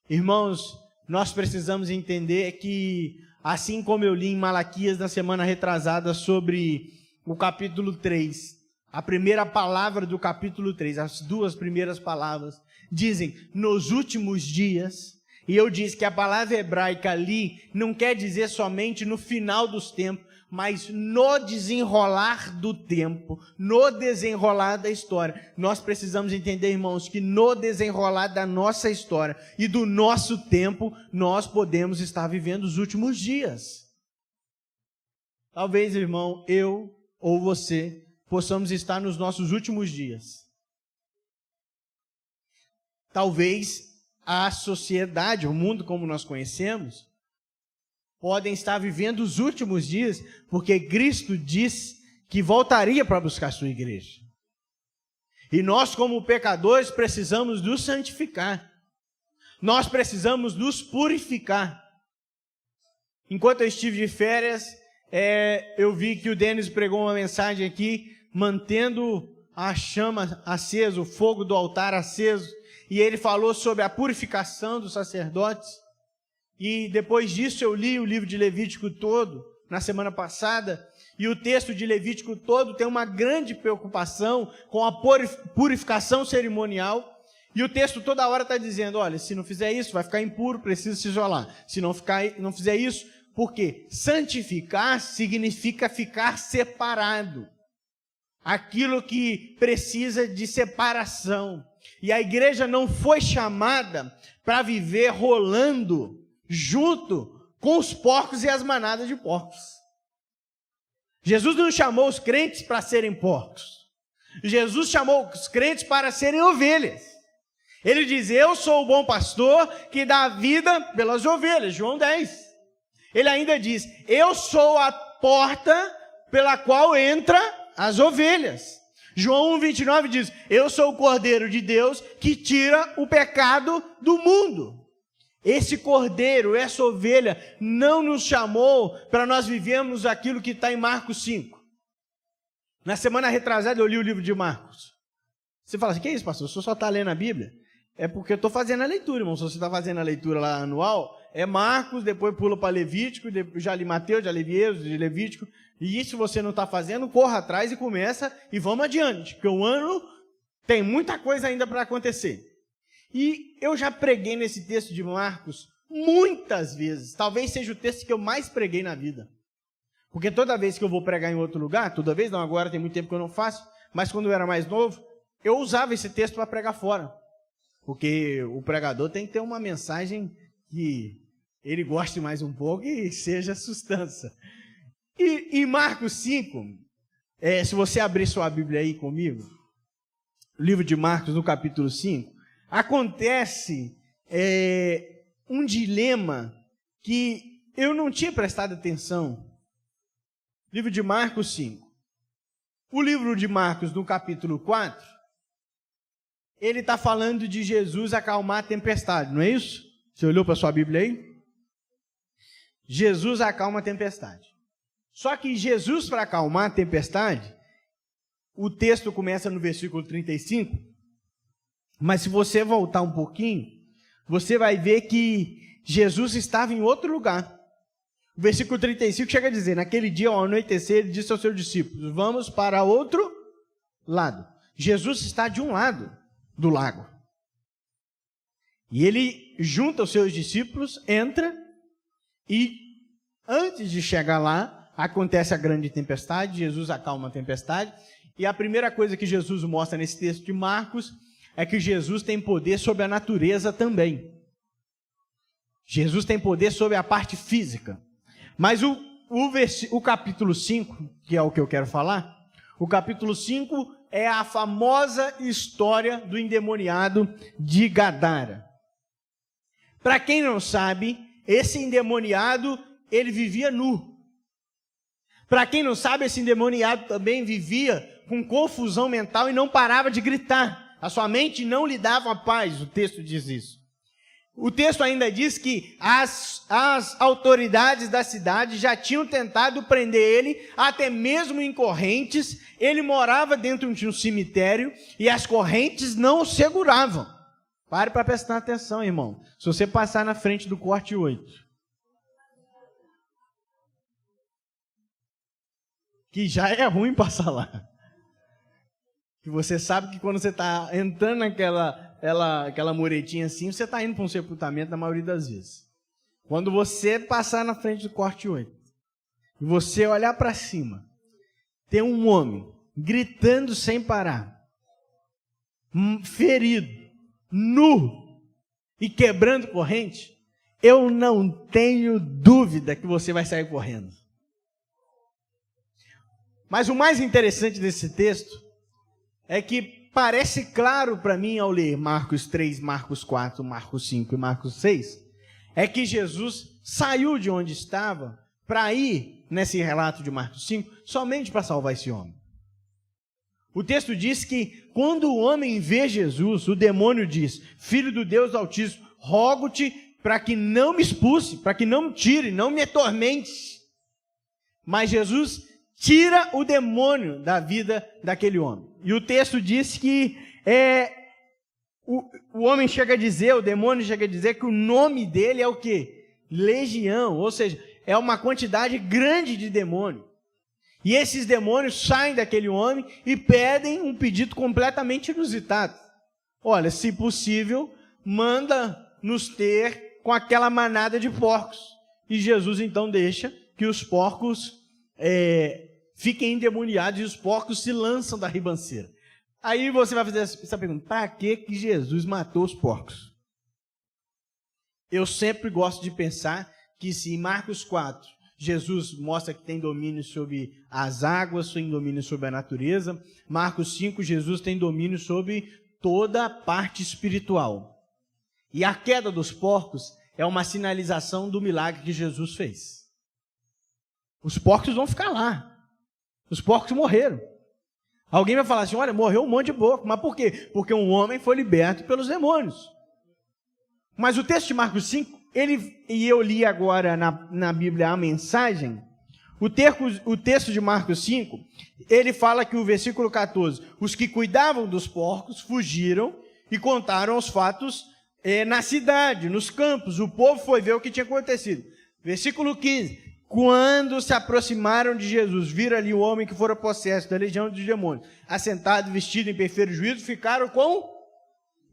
Irmãos, nós precisamos entender que, assim como eu li em Malaquias na semana retrasada sobre o capítulo 3, a primeira palavra do capítulo 3, as duas primeiras palavras, dizem, nos últimos dias. E eu disse que a palavra hebraica ali não quer dizer somente no final dos tempos, mas no desenrolar do tempo, no desenrolar da história. Nós precisamos entender, irmãos, que no desenrolar da nossa história e do nosso tempo, nós podemos estar vivendo os últimos dias. Talvez, irmão, eu ou você possamos estar nos nossos últimos dias. Talvez a sociedade, o mundo como nós conhecemos, podem estar vivendo os últimos dias, porque Cristo disse que voltaria para buscar sua igreja. E nós, como pecadores, precisamos nos santificar. Nós precisamos nos purificar. Enquanto eu estive de férias, eu vi que o Denis pregou uma mensagem aqui, mantendo a chama acesa, o fogo do altar aceso, e ele falou sobre a purificação dos sacerdotes. E depois disso eu li o livro de Levítico todo, na semana passada, e o texto de Levítico todo tem uma grande preocupação com a purificação cerimonial, e o texto toda hora está dizendo, olha, se não fizer isso, vai ficar impuro, precisa se isolar. Se não fizer isso, por quê? Santificar significa ficar separado. Aquilo que precisa de separação. E a igreja não foi chamada para viver rolando junto com os porcos e as manadas de porcos. Jesus não chamou os crentes para serem porcos. Jesus chamou os crentes para serem ovelhas. Ele diz, eu sou o bom pastor que dá a vida pelas ovelhas, João 10. Ele ainda diz, eu sou a porta pela qual entra as ovelhas. João 1,29 diz, eu sou o Cordeiro de Deus que tira o pecado do mundo. Esse Cordeiro, essa ovelha, não nos chamou para nós vivermos aquilo que está em Marcos 5. Na semana retrasada eu li o livro de Marcos. Você fala assim, que é isso, pastor? O senhor só está lendo a Bíblia? É porque eu estou fazendo a leitura, irmão. Se você está fazendo a leitura lá anual, é Marcos, depois pula para Levítico, já li Mateus, já li Êxodo, de Levítico. E se você não está fazendo, corra atrás e começa e vamos adiante, porque o ano tem muita coisa ainda para acontecer. E eu já preguei nesse texto de Marcos muitas vezes, talvez seja o texto que eu mais preguei na vida. Porque toda vez que eu vou pregar em outro lugar, toda vez, não, agora tem muito tempo que eu não faço, mas quando eu era mais novo, eu usava esse texto para pregar fora. Porque o pregador tem que ter uma mensagem que ele goste mais um pouco e seja sustância. E em Marcos 5, se você abrir sua Bíblia aí comigo, o livro de Marcos, no capítulo 5, acontece um dilema que eu não tinha prestado atenção. Livro de Marcos 5. O livro de Marcos, no capítulo 4, ele está falando de Jesus acalmar a tempestade, não é isso? Você olhou para a sua Bíblia aí? Jesus acalma a tempestade. Só que Jesus, para acalmar a tempestade, o texto começa no versículo 35, mas se você voltar um pouquinho, você vai ver que Jesus estava em outro lugar. O versículo 35 chega a dizer, naquele dia ao anoitecer, ele disse aos seus discípulos, vamos para outro lado. Jesus está de um lado do lago. E ele junta os seus discípulos, entra, e antes de chegar lá, acontece a grande tempestade, Jesus acalma a tempestade, e a primeira coisa que Jesus mostra nesse texto de Marcos é que Jesus tem poder sobre a natureza também. Jesus tem poder sobre a parte física. Mas o capítulo 5, que é o que eu quero falar, o capítulo 5 é a famosa história do endemoniado de Gadara. Para quem não sabe, esse endemoniado, ele vivia nu. Para quem não sabe, esse endemoniado também vivia com confusão mental e não parava de gritar. A sua mente não lhe dava paz, o texto diz isso. O texto ainda diz que as autoridades da cidade já tinham tentado prender ele, até mesmo em correntes. Ele morava dentro de um cemitério e as correntes não o seguravam. Pare para prestar atenção, irmão. Se você passar na frente do corte 8, que já é ruim passar lá. Que você sabe que quando você está entrando naquela muretinha assim, você está indo para um sepultamento na maioria das vezes. Quando você passar na frente do corte 8, e você olhar para cima, tem um homem gritando sem parar, ferido, nu e quebrando corrente, eu não tenho dúvida que você vai sair correndo. Mas o mais interessante desse texto é que parece claro para mim ao ler Marcos 3, Marcos 4, Marcos 5 e Marcos 6, é que Jesus saiu de onde estava para ir, nesse relato de Marcos 5, somente para salvar esse homem. O texto diz que quando o homem vê Jesus, o demônio diz, Filho do Deus Altíssimo, rogo-te para que não me expulse, para que não me tire, não me atormente. Mas Jesus tira o demônio da vida daquele homem. E o texto diz que o homem chega a dizer, o demônio chega a dizer que o nome dele é o quê? Legião, ou seja, é uma quantidade grande de demônio. E esses demônios saem daquele homem e pedem um pedido completamente inusitado. Olha, se possível, manda nos ter com aquela manada de porcos. E Jesus então deixa que os porcos fiquem endemoniados e os porcos se lançam da ribanceira. Aí você vai fazer essa pergunta, para que Jesus matou os porcos? Eu sempre gosto de pensar que se em Marcos 4, Jesus mostra que tem domínio sobre as águas, tem domínio sobre a natureza, Marcos 5, Jesus tem domínio sobre toda a parte espiritual. E a queda dos porcos é uma sinalização do milagre que Jesus fez. Os porcos vão ficar lá. Os porcos morreram. Alguém vai falar assim, olha, morreu um monte de porco. Mas por quê? Porque um homem foi liberto pelos demônios. Mas o texto de Marcos 5, e eu li agora na Bíblia a mensagem, o texto de Marcos 5, ele fala que o versículo 14, os que cuidavam dos porcos fugiram e contaram os fatos na cidade, nos campos. O povo foi ver o que tinha acontecido. Versículo 15. Quando se aproximaram de Jesus, viram ali o homem que fora possesso da legião dos demônios, assentado, vestido em perfeito juízo, ficaram com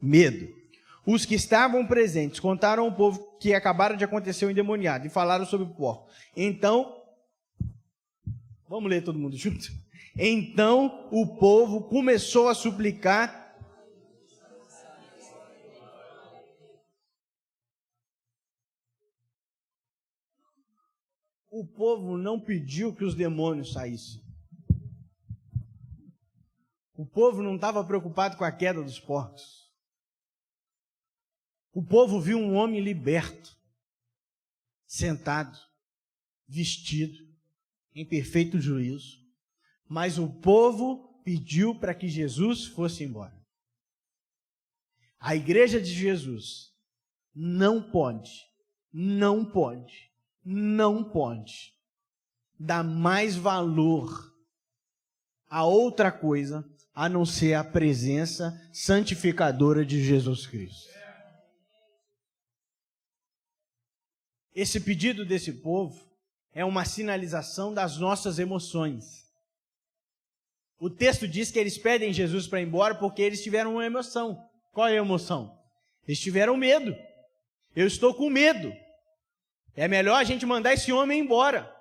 medo. Os que estavam presentes contaram ao povo que acabara de acontecer o endemoniado e falaram sobre o porco. Então, vamos ler todo mundo junto? Então o povo começou a suplicar. O povo não pediu que os demônios saíssem. O povo não estava preocupado com a queda dos porcos. O povo viu um homem liberto, sentado, vestido em perfeito juízo, mas o povo pediu para que Jesus fosse embora. A igreja de Jesus não pode dar mais valor a outra coisa a não ser a presença santificadora de Jesus Cristo. Esse pedido desse povo é uma sinalização das nossas emoções. O texto diz que eles pedem Jesus para ir embora porque eles tiveram uma emoção. Qual é a emoção? Eles tiveram medo. Eu estou com medo. É melhor a gente mandar esse homem embora.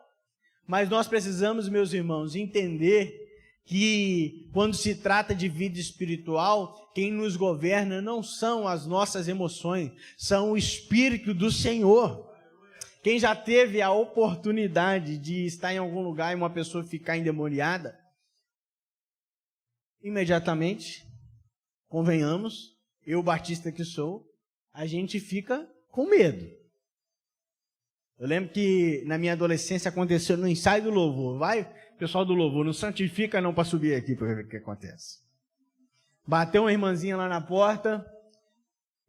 Mas nós precisamos, meus irmãos, entender que quando se trata de vida espiritual, quem nos governa não são as nossas emoções, são o Espírito do Senhor. Quem já teve a oportunidade de estar em algum lugar e uma pessoa ficar endemoniada, imediatamente, convenhamos, eu batista que sou, a gente fica com medo. Eu lembro que na minha adolescência aconteceu no ensaio do louvor. Vai, pessoal do louvor, não santifica não para subir aqui para ver o que acontece. Bateu uma irmãzinha lá na porta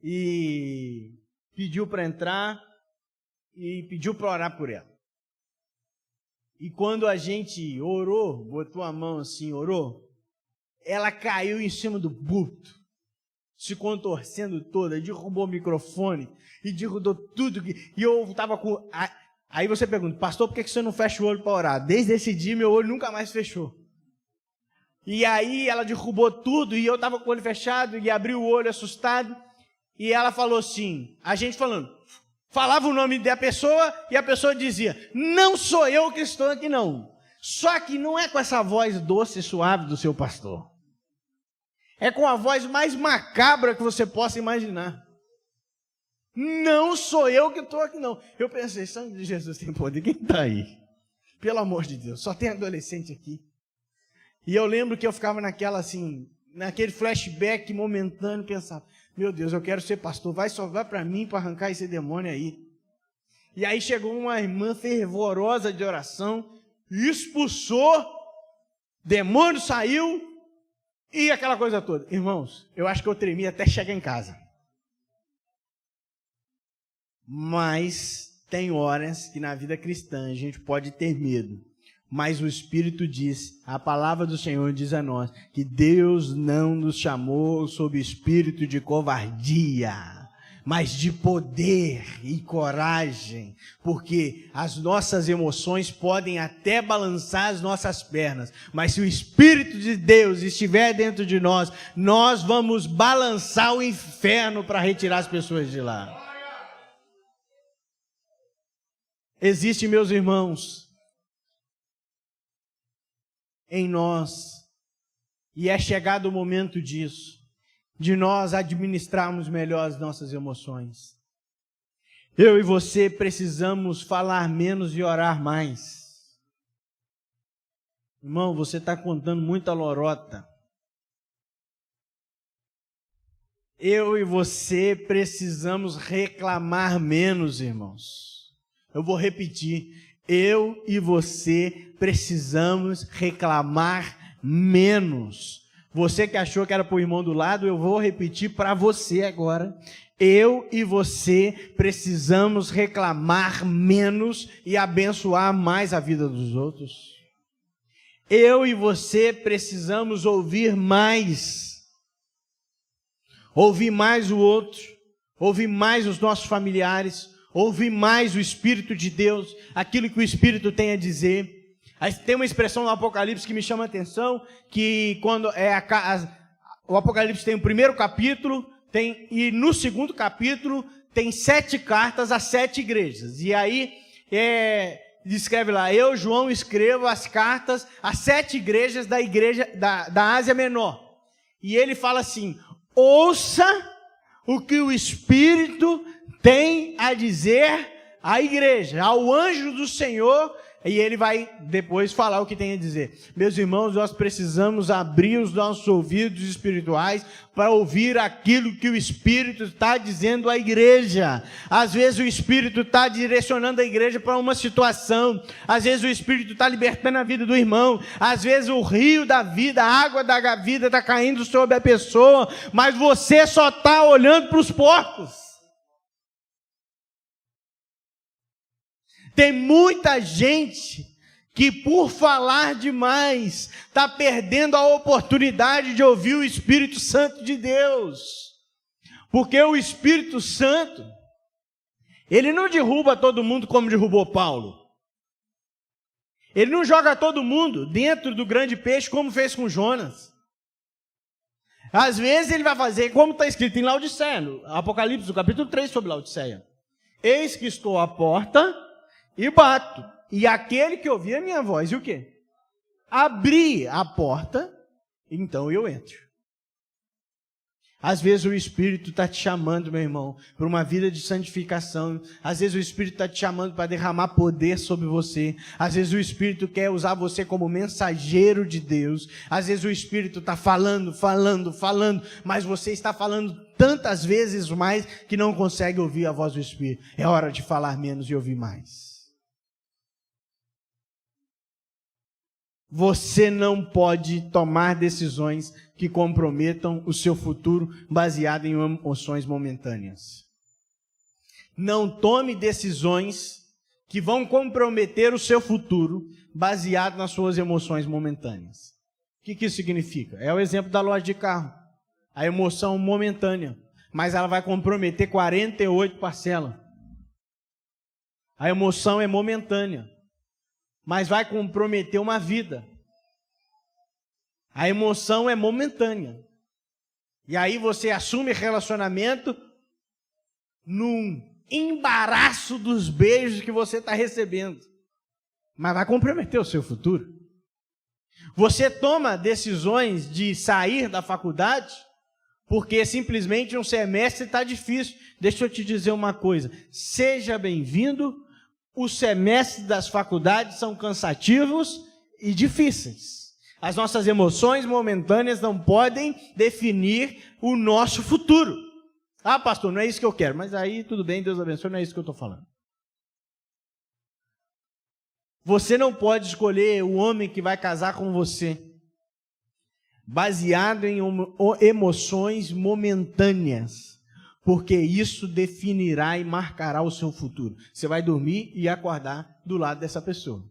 e pediu para entrar e pediu para orar por ela. E quando a gente orou, botou a mão assim, orou, ela caiu em cima do púlpito, se contorcendo toda, derrubou o microfone e derrubou tudo. E eu estava com... Aí você pergunta, pastor, por que você não fecha o olho para orar? Desde esse dia, meu olho nunca mais fechou. E aí ela derrubou tudo e eu estava com o olho fechado e abri o olho assustado. E ela falou assim, a gente falava o nome da pessoa e a pessoa dizia, não sou eu que estou aqui não. Só que não é com essa voz doce e suave do seu pastor. É com a voz mais macabra que você possa imaginar. Não sou eu que estou aqui, não. Eu pensei, sangue de Jesus tem poder. Quem está aí? Pelo amor de Deus, só tem adolescente aqui. E eu lembro que eu ficava naquele flashback momentâneo, pensava, meu Deus, eu quero ser pastor, vai para mim para arrancar esse demônio aí. E aí chegou uma irmã fervorosa de oração, expulsou, demônio saiu, e aquela coisa toda. Irmãos, eu acho que eu tremi até chegar em casa. Mas tem horas que na vida cristã a gente pode ter medo. Mas o Espírito diz, a palavra do Senhor diz a nós, que Deus não nos chamou sob espírito de covardia, mas de poder e coragem, porque as nossas emoções podem até balançar as nossas pernas, mas se o Espírito de Deus estiver dentro de nós, nós vamos balançar o inferno para retirar as pessoas de lá. Existe, meus irmãos, em nós, e é chegado o momento disso, de nós administrarmos melhor as nossas emoções. Eu e você precisamos falar menos e orar mais. Irmão, você está contando muita lorota. Eu e você precisamos reclamar menos, irmãos. Eu vou repetir. Eu e você precisamos reclamar menos. Você que achou que era para o irmão do lado, eu vou repetir para você agora. Eu e você precisamos reclamar menos e abençoar mais a vida dos outros. Eu e você precisamos ouvir mais. Ouvir mais o outro. Ouvir mais os nossos familiares. Ouvir mais o Espírito de Deus, aquilo que o Espírito tem a dizer. Aí tem uma expressão no Apocalipse que me chama a atenção, que quando o Apocalipse tem o primeiro capítulo, e no segundo capítulo tem 7 cartas a 7 igrejas. E aí descreve lá, eu, João, escrevo as cartas a 7 igrejas da Ásia Menor. E ele fala assim, ouça o que o Espírito tem a dizer à igreja, ao anjo do Senhor E ele vai depois falar o que tem a dizer. Meus irmãos, nós precisamos abrir os nossos ouvidos espirituais para ouvir aquilo que o Espírito está dizendo à igreja. Às vezes o Espírito está direcionando a igreja para uma situação. Às vezes o Espírito está libertando a vida do irmão. Às vezes o rio da vida, a água da vida está caindo sobre a pessoa. Mas você só está olhando para os porcos. Tem muita gente que, por falar demais, está perdendo a oportunidade de ouvir o Espírito Santo de Deus. Porque o Espírito Santo, ele não derruba todo mundo como derrubou Paulo. Ele não joga todo mundo dentro do grande peixe como fez com Jonas. Às vezes ele vai fazer como está escrito em Laodiceia, no Apocalipse, no capítulo 3, sobre Laodiceia. Eis que estou à porta e bato, e aquele que ouvir a minha voz, e o quê? Abrir a porta, então eu entro. Às vezes o Espírito está te chamando, meu irmão, para uma vida de santificação. Às vezes o Espírito está te chamando para derramar poder sobre você. Às vezes o Espírito quer usar você como mensageiro de Deus. Às vezes o Espírito está falando, mas você está falando tantas vezes mais que não consegue ouvir a voz do Espírito. É hora de falar menos e ouvir mais. Você não pode tomar decisões que comprometam o seu futuro baseado em emoções momentâneas. Não tome decisões que vão comprometer o seu futuro baseado nas suas emoções momentâneas. O que isso significa? É o exemplo da loja de carro. A emoção momentânea, mas ela vai comprometer 48 parcelas. A emoção é momentânea, mas vai comprometer uma vida. A emoção é momentânea. E aí você assume relacionamento num embaraço dos beijos que você está recebendo. Mas vai comprometer o seu futuro. Você toma decisões de sair da faculdade porque simplesmente um semestre está difícil. Deixa eu te dizer uma coisa. Seja bem-vindo. Os semestres das faculdades são cansativos e difíceis. As nossas emoções momentâneas não podem definir o nosso futuro. Ah, pastor, não é isso que eu quero. Mas aí, tudo bem, Deus abençoe, não é isso que eu estou falando. Você não pode escolher o homem que vai casar com você baseado em emoções momentâneas. Porque isso definirá e marcará o seu futuro. Você vai dormir e acordar do lado dessa pessoa.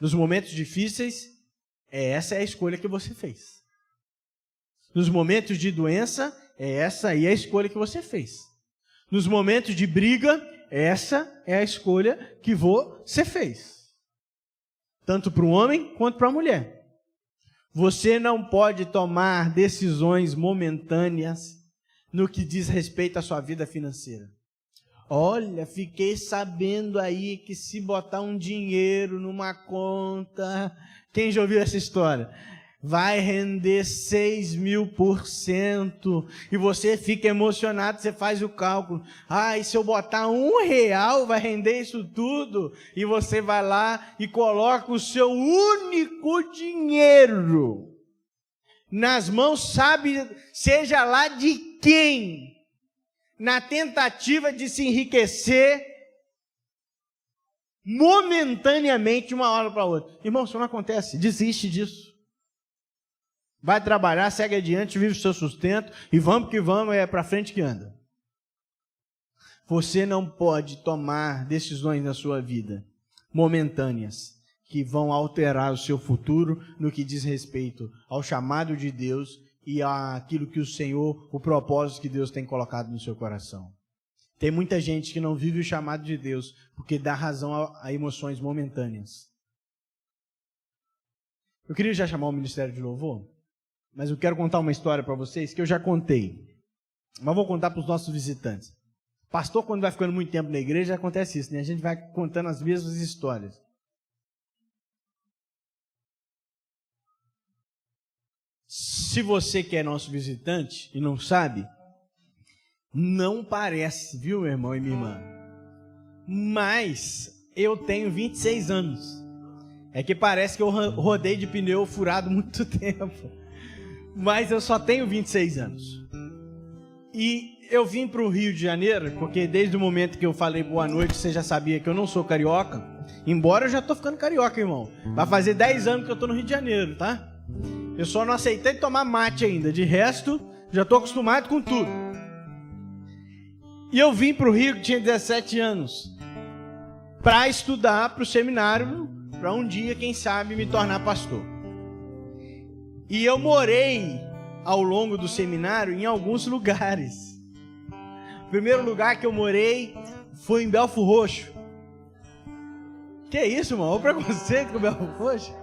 Nos momentos difíceis, essa é a escolha que você fez. Nos momentos de doença, essa aí é a escolha que você fez. Nos momentos de briga, essa é a escolha que você fez. Tanto para o homem quanto para a mulher. Você não pode tomar decisões momentâneas no que diz respeito à sua vida financeira. Olha, fiquei sabendo aí que se botar um dinheiro numa conta, quem já ouviu essa história? Vai render 6.000%, e você fica emocionado, você faz o cálculo. E se eu botar R$1 vai render isso tudo? E você vai lá e coloca o seu único dinheiro nas mãos, seja lá de quem, na tentativa de se enriquecer momentaneamente de uma hora para outra. Irmão, isso não acontece, desiste disso. Vai trabalhar, segue adiante, vive o seu sustento, e vamos que vamos, é para frente que anda. Você não pode tomar decisões na sua vida momentâneas que vão alterar o seu futuro no que diz respeito ao chamado de Deus e àquilo que o Senhor, o propósito que Deus tem colocado no seu coração. Tem muita gente que não vive o chamado de Deus porque dá razão a emoções momentâneas. Eu queria já chamar o Ministério de Louvor, mas eu quero contar uma história para vocês que eu já contei, mas vou contar para os nossos visitantes. Pastor, quando vai ficando muito tempo na igreja, acontece isso, né? A gente vai contando as mesmas histórias. Se você que é nosso visitante e não sabe, não parece, viu, meu irmão e minha irmã? Mas eu tenho 26 anos. É que parece que eu rodei de pneu furado muito tempo. Mas eu só tenho 26 anos. E eu vim para o Rio de Janeiro, porque desde o momento que eu falei boa noite, você já sabia que eu não sou carioca. Embora eu já tô ficando carioca, irmão. Vai fazer 10 anos que eu tô no Rio de Janeiro, tá? Eu só não aceitei tomar mate ainda. De resto, já tô acostumado com tudo. E eu vim para o Rio, que tinha 17 anos, para estudar para o seminário, para um dia, quem sabe, me tornar pastor. E eu morei ao longo do seminário em alguns lugares. O primeiro lugar que eu morei foi em Belford Roxo. Que isso, irmão? O preconceito com o Belford Roxo?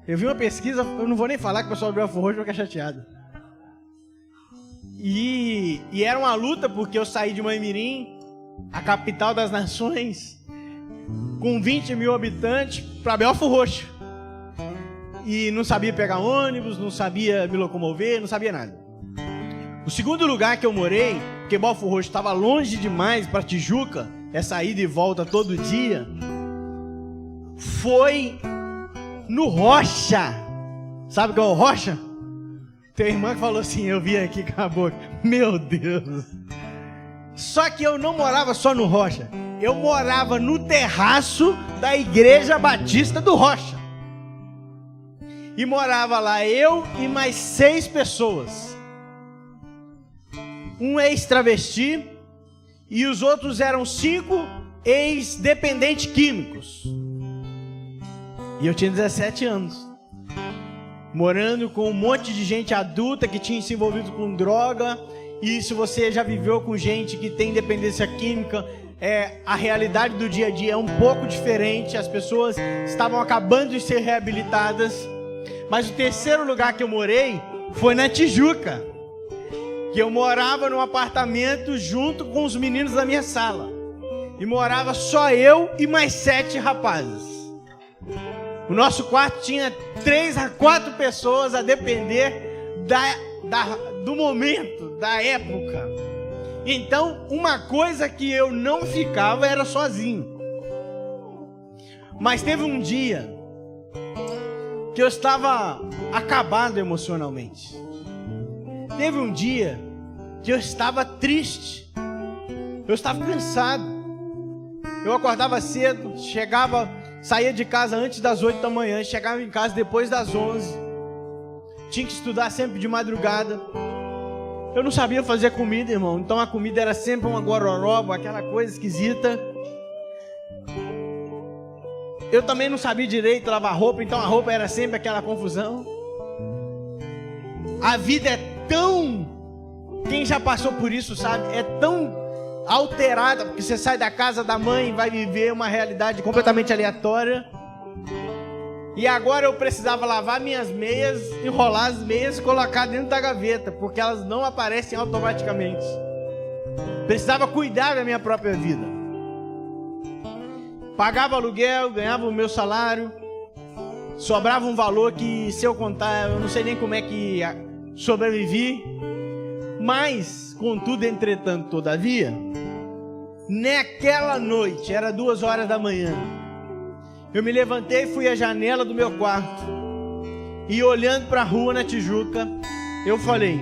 Eu vi uma pesquisa, eu não vou nem falar que o pessoal do Belford Roxo vai ficar chateado. E era uma luta, porque eu saí de Mãe-Mirim, a capital das nações, com 20 mil habitantes, para Belford Roxo. E não sabia pegar ônibus, não sabia me locomover, não sabia nada. O segundo lugar que eu morei, porque Belford Roxo estava longe demais para Tijuca, essa ida e volta todo dia, foi no Rocha. Sabe o que é o Rocha? Tem uma irmã que falou assim, eu vi aqui com a boca. Meu Deus. Só que eu não morava só no Rocha. Eu morava no terraço da Igreja Batista do Rocha. E morava lá eu e mais 6 pessoas. Um ex-travesti e os outros eram 5 ex-dependentes químicos. E eu tinha 17 anos. Morando com um monte de gente adulta que tinha se envolvido com droga. E se você já viveu com gente que tem dependência química, a realidade do dia a dia é um pouco diferente. As pessoas estavam acabando de ser reabilitadas. Mas o terceiro lugar que eu morei foi na Tijuca. Que eu morava num apartamento junto com os meninos da minha sala. E morava só eu e mais 7 rapazes. O nosso quarto tinha 3 a 4 pessoas, a depender do momento, da época. Então, uma coisa que eu não ficava era sozinho. Mas teve um dia que eu estava acabado emocionalmente. Teve um dia que eu estava triste. Eu estava cansado. Eu acordava cedo, saía de casa antes das 8 da manhã, chegava em casa depois das 11. Tinha que estudar sempre de madrugada. Eu não sabia fazer comida, irmão. Então a comida era sempre uma gororoba, aquela coisa esquisita. Eu também não sabia direito lavar roupa, então a roupa era sempre aquela confusão. A vida é tão... Quem já passou por isso sabe, é tão alterada, porque você sai da casa da mãe e vai viver uma realidade completamente aleatória. E agora eu precisava lavar minhas meias, enrolar as meias e colocar dentro da gaveta, porque elas não aparecem automaticamente. Precisava cuidar da minha própria vida. Pagava aluguel, ganhava o meu salário, sobrava um valor que, se eu contar, eu não sei nem como é que sobrevivi. Mas, contudo, entretanto, todavia, naquela noite, era 2 horas da manhã, eu me levantei e fui à janela do meu quarto, e olhando para a rua na Tijuca, eu falei,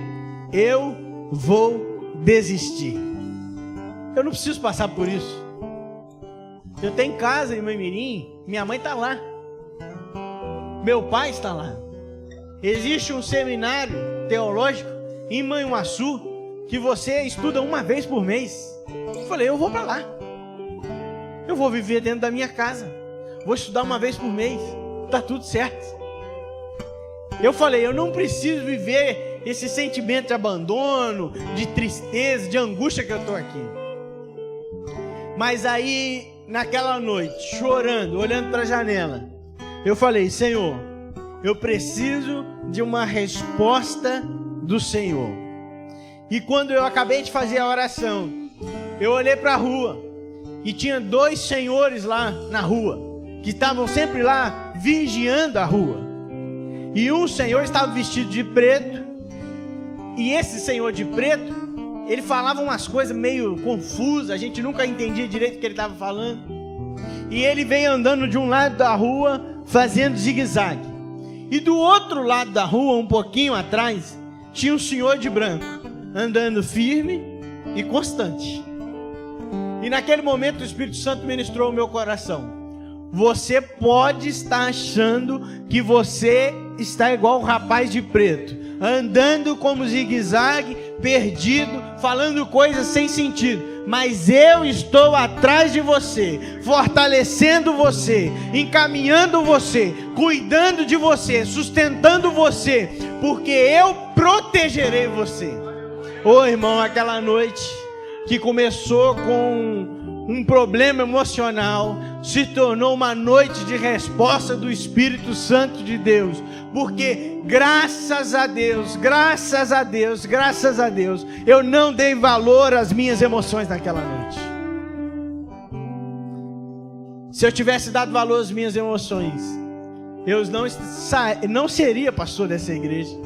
eu vou desistir. Eu não preciso passar por isso. Eu tenho casa em Mãe-Mirim, minha mãe está lá, meu pai está lá. Existe um seminário teológico em Manhuaçu, que você estuda uma vez por mês. Eu falei, eu vou para lá. Eu vou viver dentro da minha casa. Vou estudar uma vez por mês. Tá tudo certo. Eu falei, eu não preciso viver esse sentimento de abandono, de tristeza, de angústia que eu estou aqui. Mas aí, naquela noite, chorando, olhando para a janela, eu falei, Senhor, eu preciso de uma resposta do Senhor. E quando eu acabei de fazer a oração, eu olhei para a rua e tinha 2 senhores lá na rua, que estavam sempre lá vigiando a rua. E um senhor estava vestido de preto, e esse senhor de preto, ele falava umas coisas meio confusas, a gente nunca entendia direito o que ele estava falando. e ele veio andando de um lado da rua, fazendo zigue-zague. E do outro lado da rua, um pouquinho atrás, tinha um senhor de branco, andando firme e constante. E naquele momento o Espírito Santo ministrou o meu coração. Você pode estar achando que você está igual o rapaz de preto, andando como zigue-zague, perdido, falando coisas sem sentido. Mas eu estou atrás de você, fortalecendo você, encaminhando você, cuidando de você, sustentando você, porque eu protegerei você. Ô irmão, aquela noite que começou com um problema emocional, se tornou uma noite de resposta do Espírito Santo de Deus, porque graças a Deus, graças a Deus, graças a Deus, eu não dei valor às minhas emoções naquela noite. Se eu tivesse dado valor às minhas emoções, eu não seria pastor dessa igreja,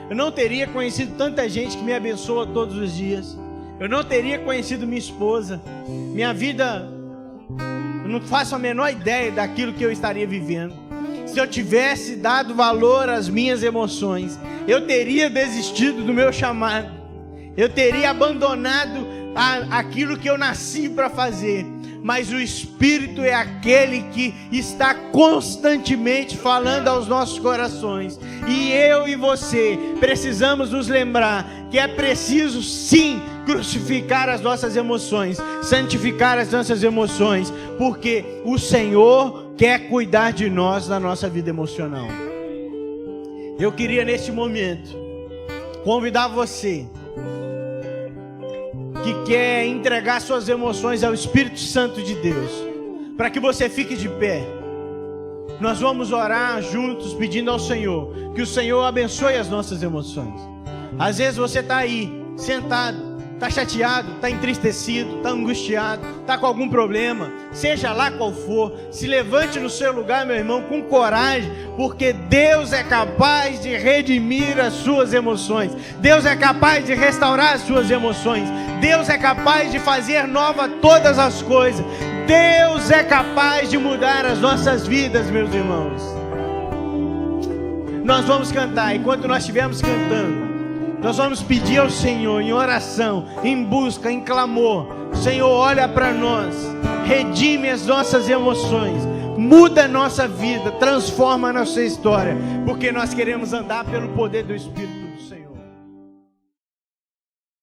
eu não teria conhecido tanta gente que me abençoa todos os dias, eu não teria conhecido minha esposa, minha vida, eu não faço a menor ideia daquilo que eu estaria vivendo. Se eu tivesse dado valor às minhas emoções, eu teria desistido do meu chamado, eu teria abandonado aquilo que eu nasci para fazer. Mas o Espírito é aquele que está constantemente falando aos nossos corações, e eu e você precisamos nos lembrar que é preciso sim crucificar as nossas emoções, santificar as nossas emoções, porque o Senhor quer cuidar de nós na nossa vida emocional. Eu queria neste momento convidar você que quer entregar suas emoções ao Espírito Santo de Deus, para que você fique de pé. Nós vamos orar juntos pedindo ao Senhor que o Senhor abençoe as nossas emoções. Às vezes você está aí sentado, está chateado, está entristecido, está angustiado, está com algum problema, seja lá qual for, se levante no seu lugar, meu irmão, com coragem, porque Deus é capaz de redimir as suas emoções, Deus é capaz de restaurar as suas emoções, Deus é capaz de fazer nova todas as coisas, Deus é capaz de mudar as nossas vidas, meus irmãos. Nós vamos cantar, enquanto nós estivermos cantando, nós vamos pedir ao Senhor em oração, em busca, em clamor. Senhor, olha para nós, redime as nossas emoções, muda a nossa vida, transforma a nossa história, porque nós queremos andar pelo poder do Espírito.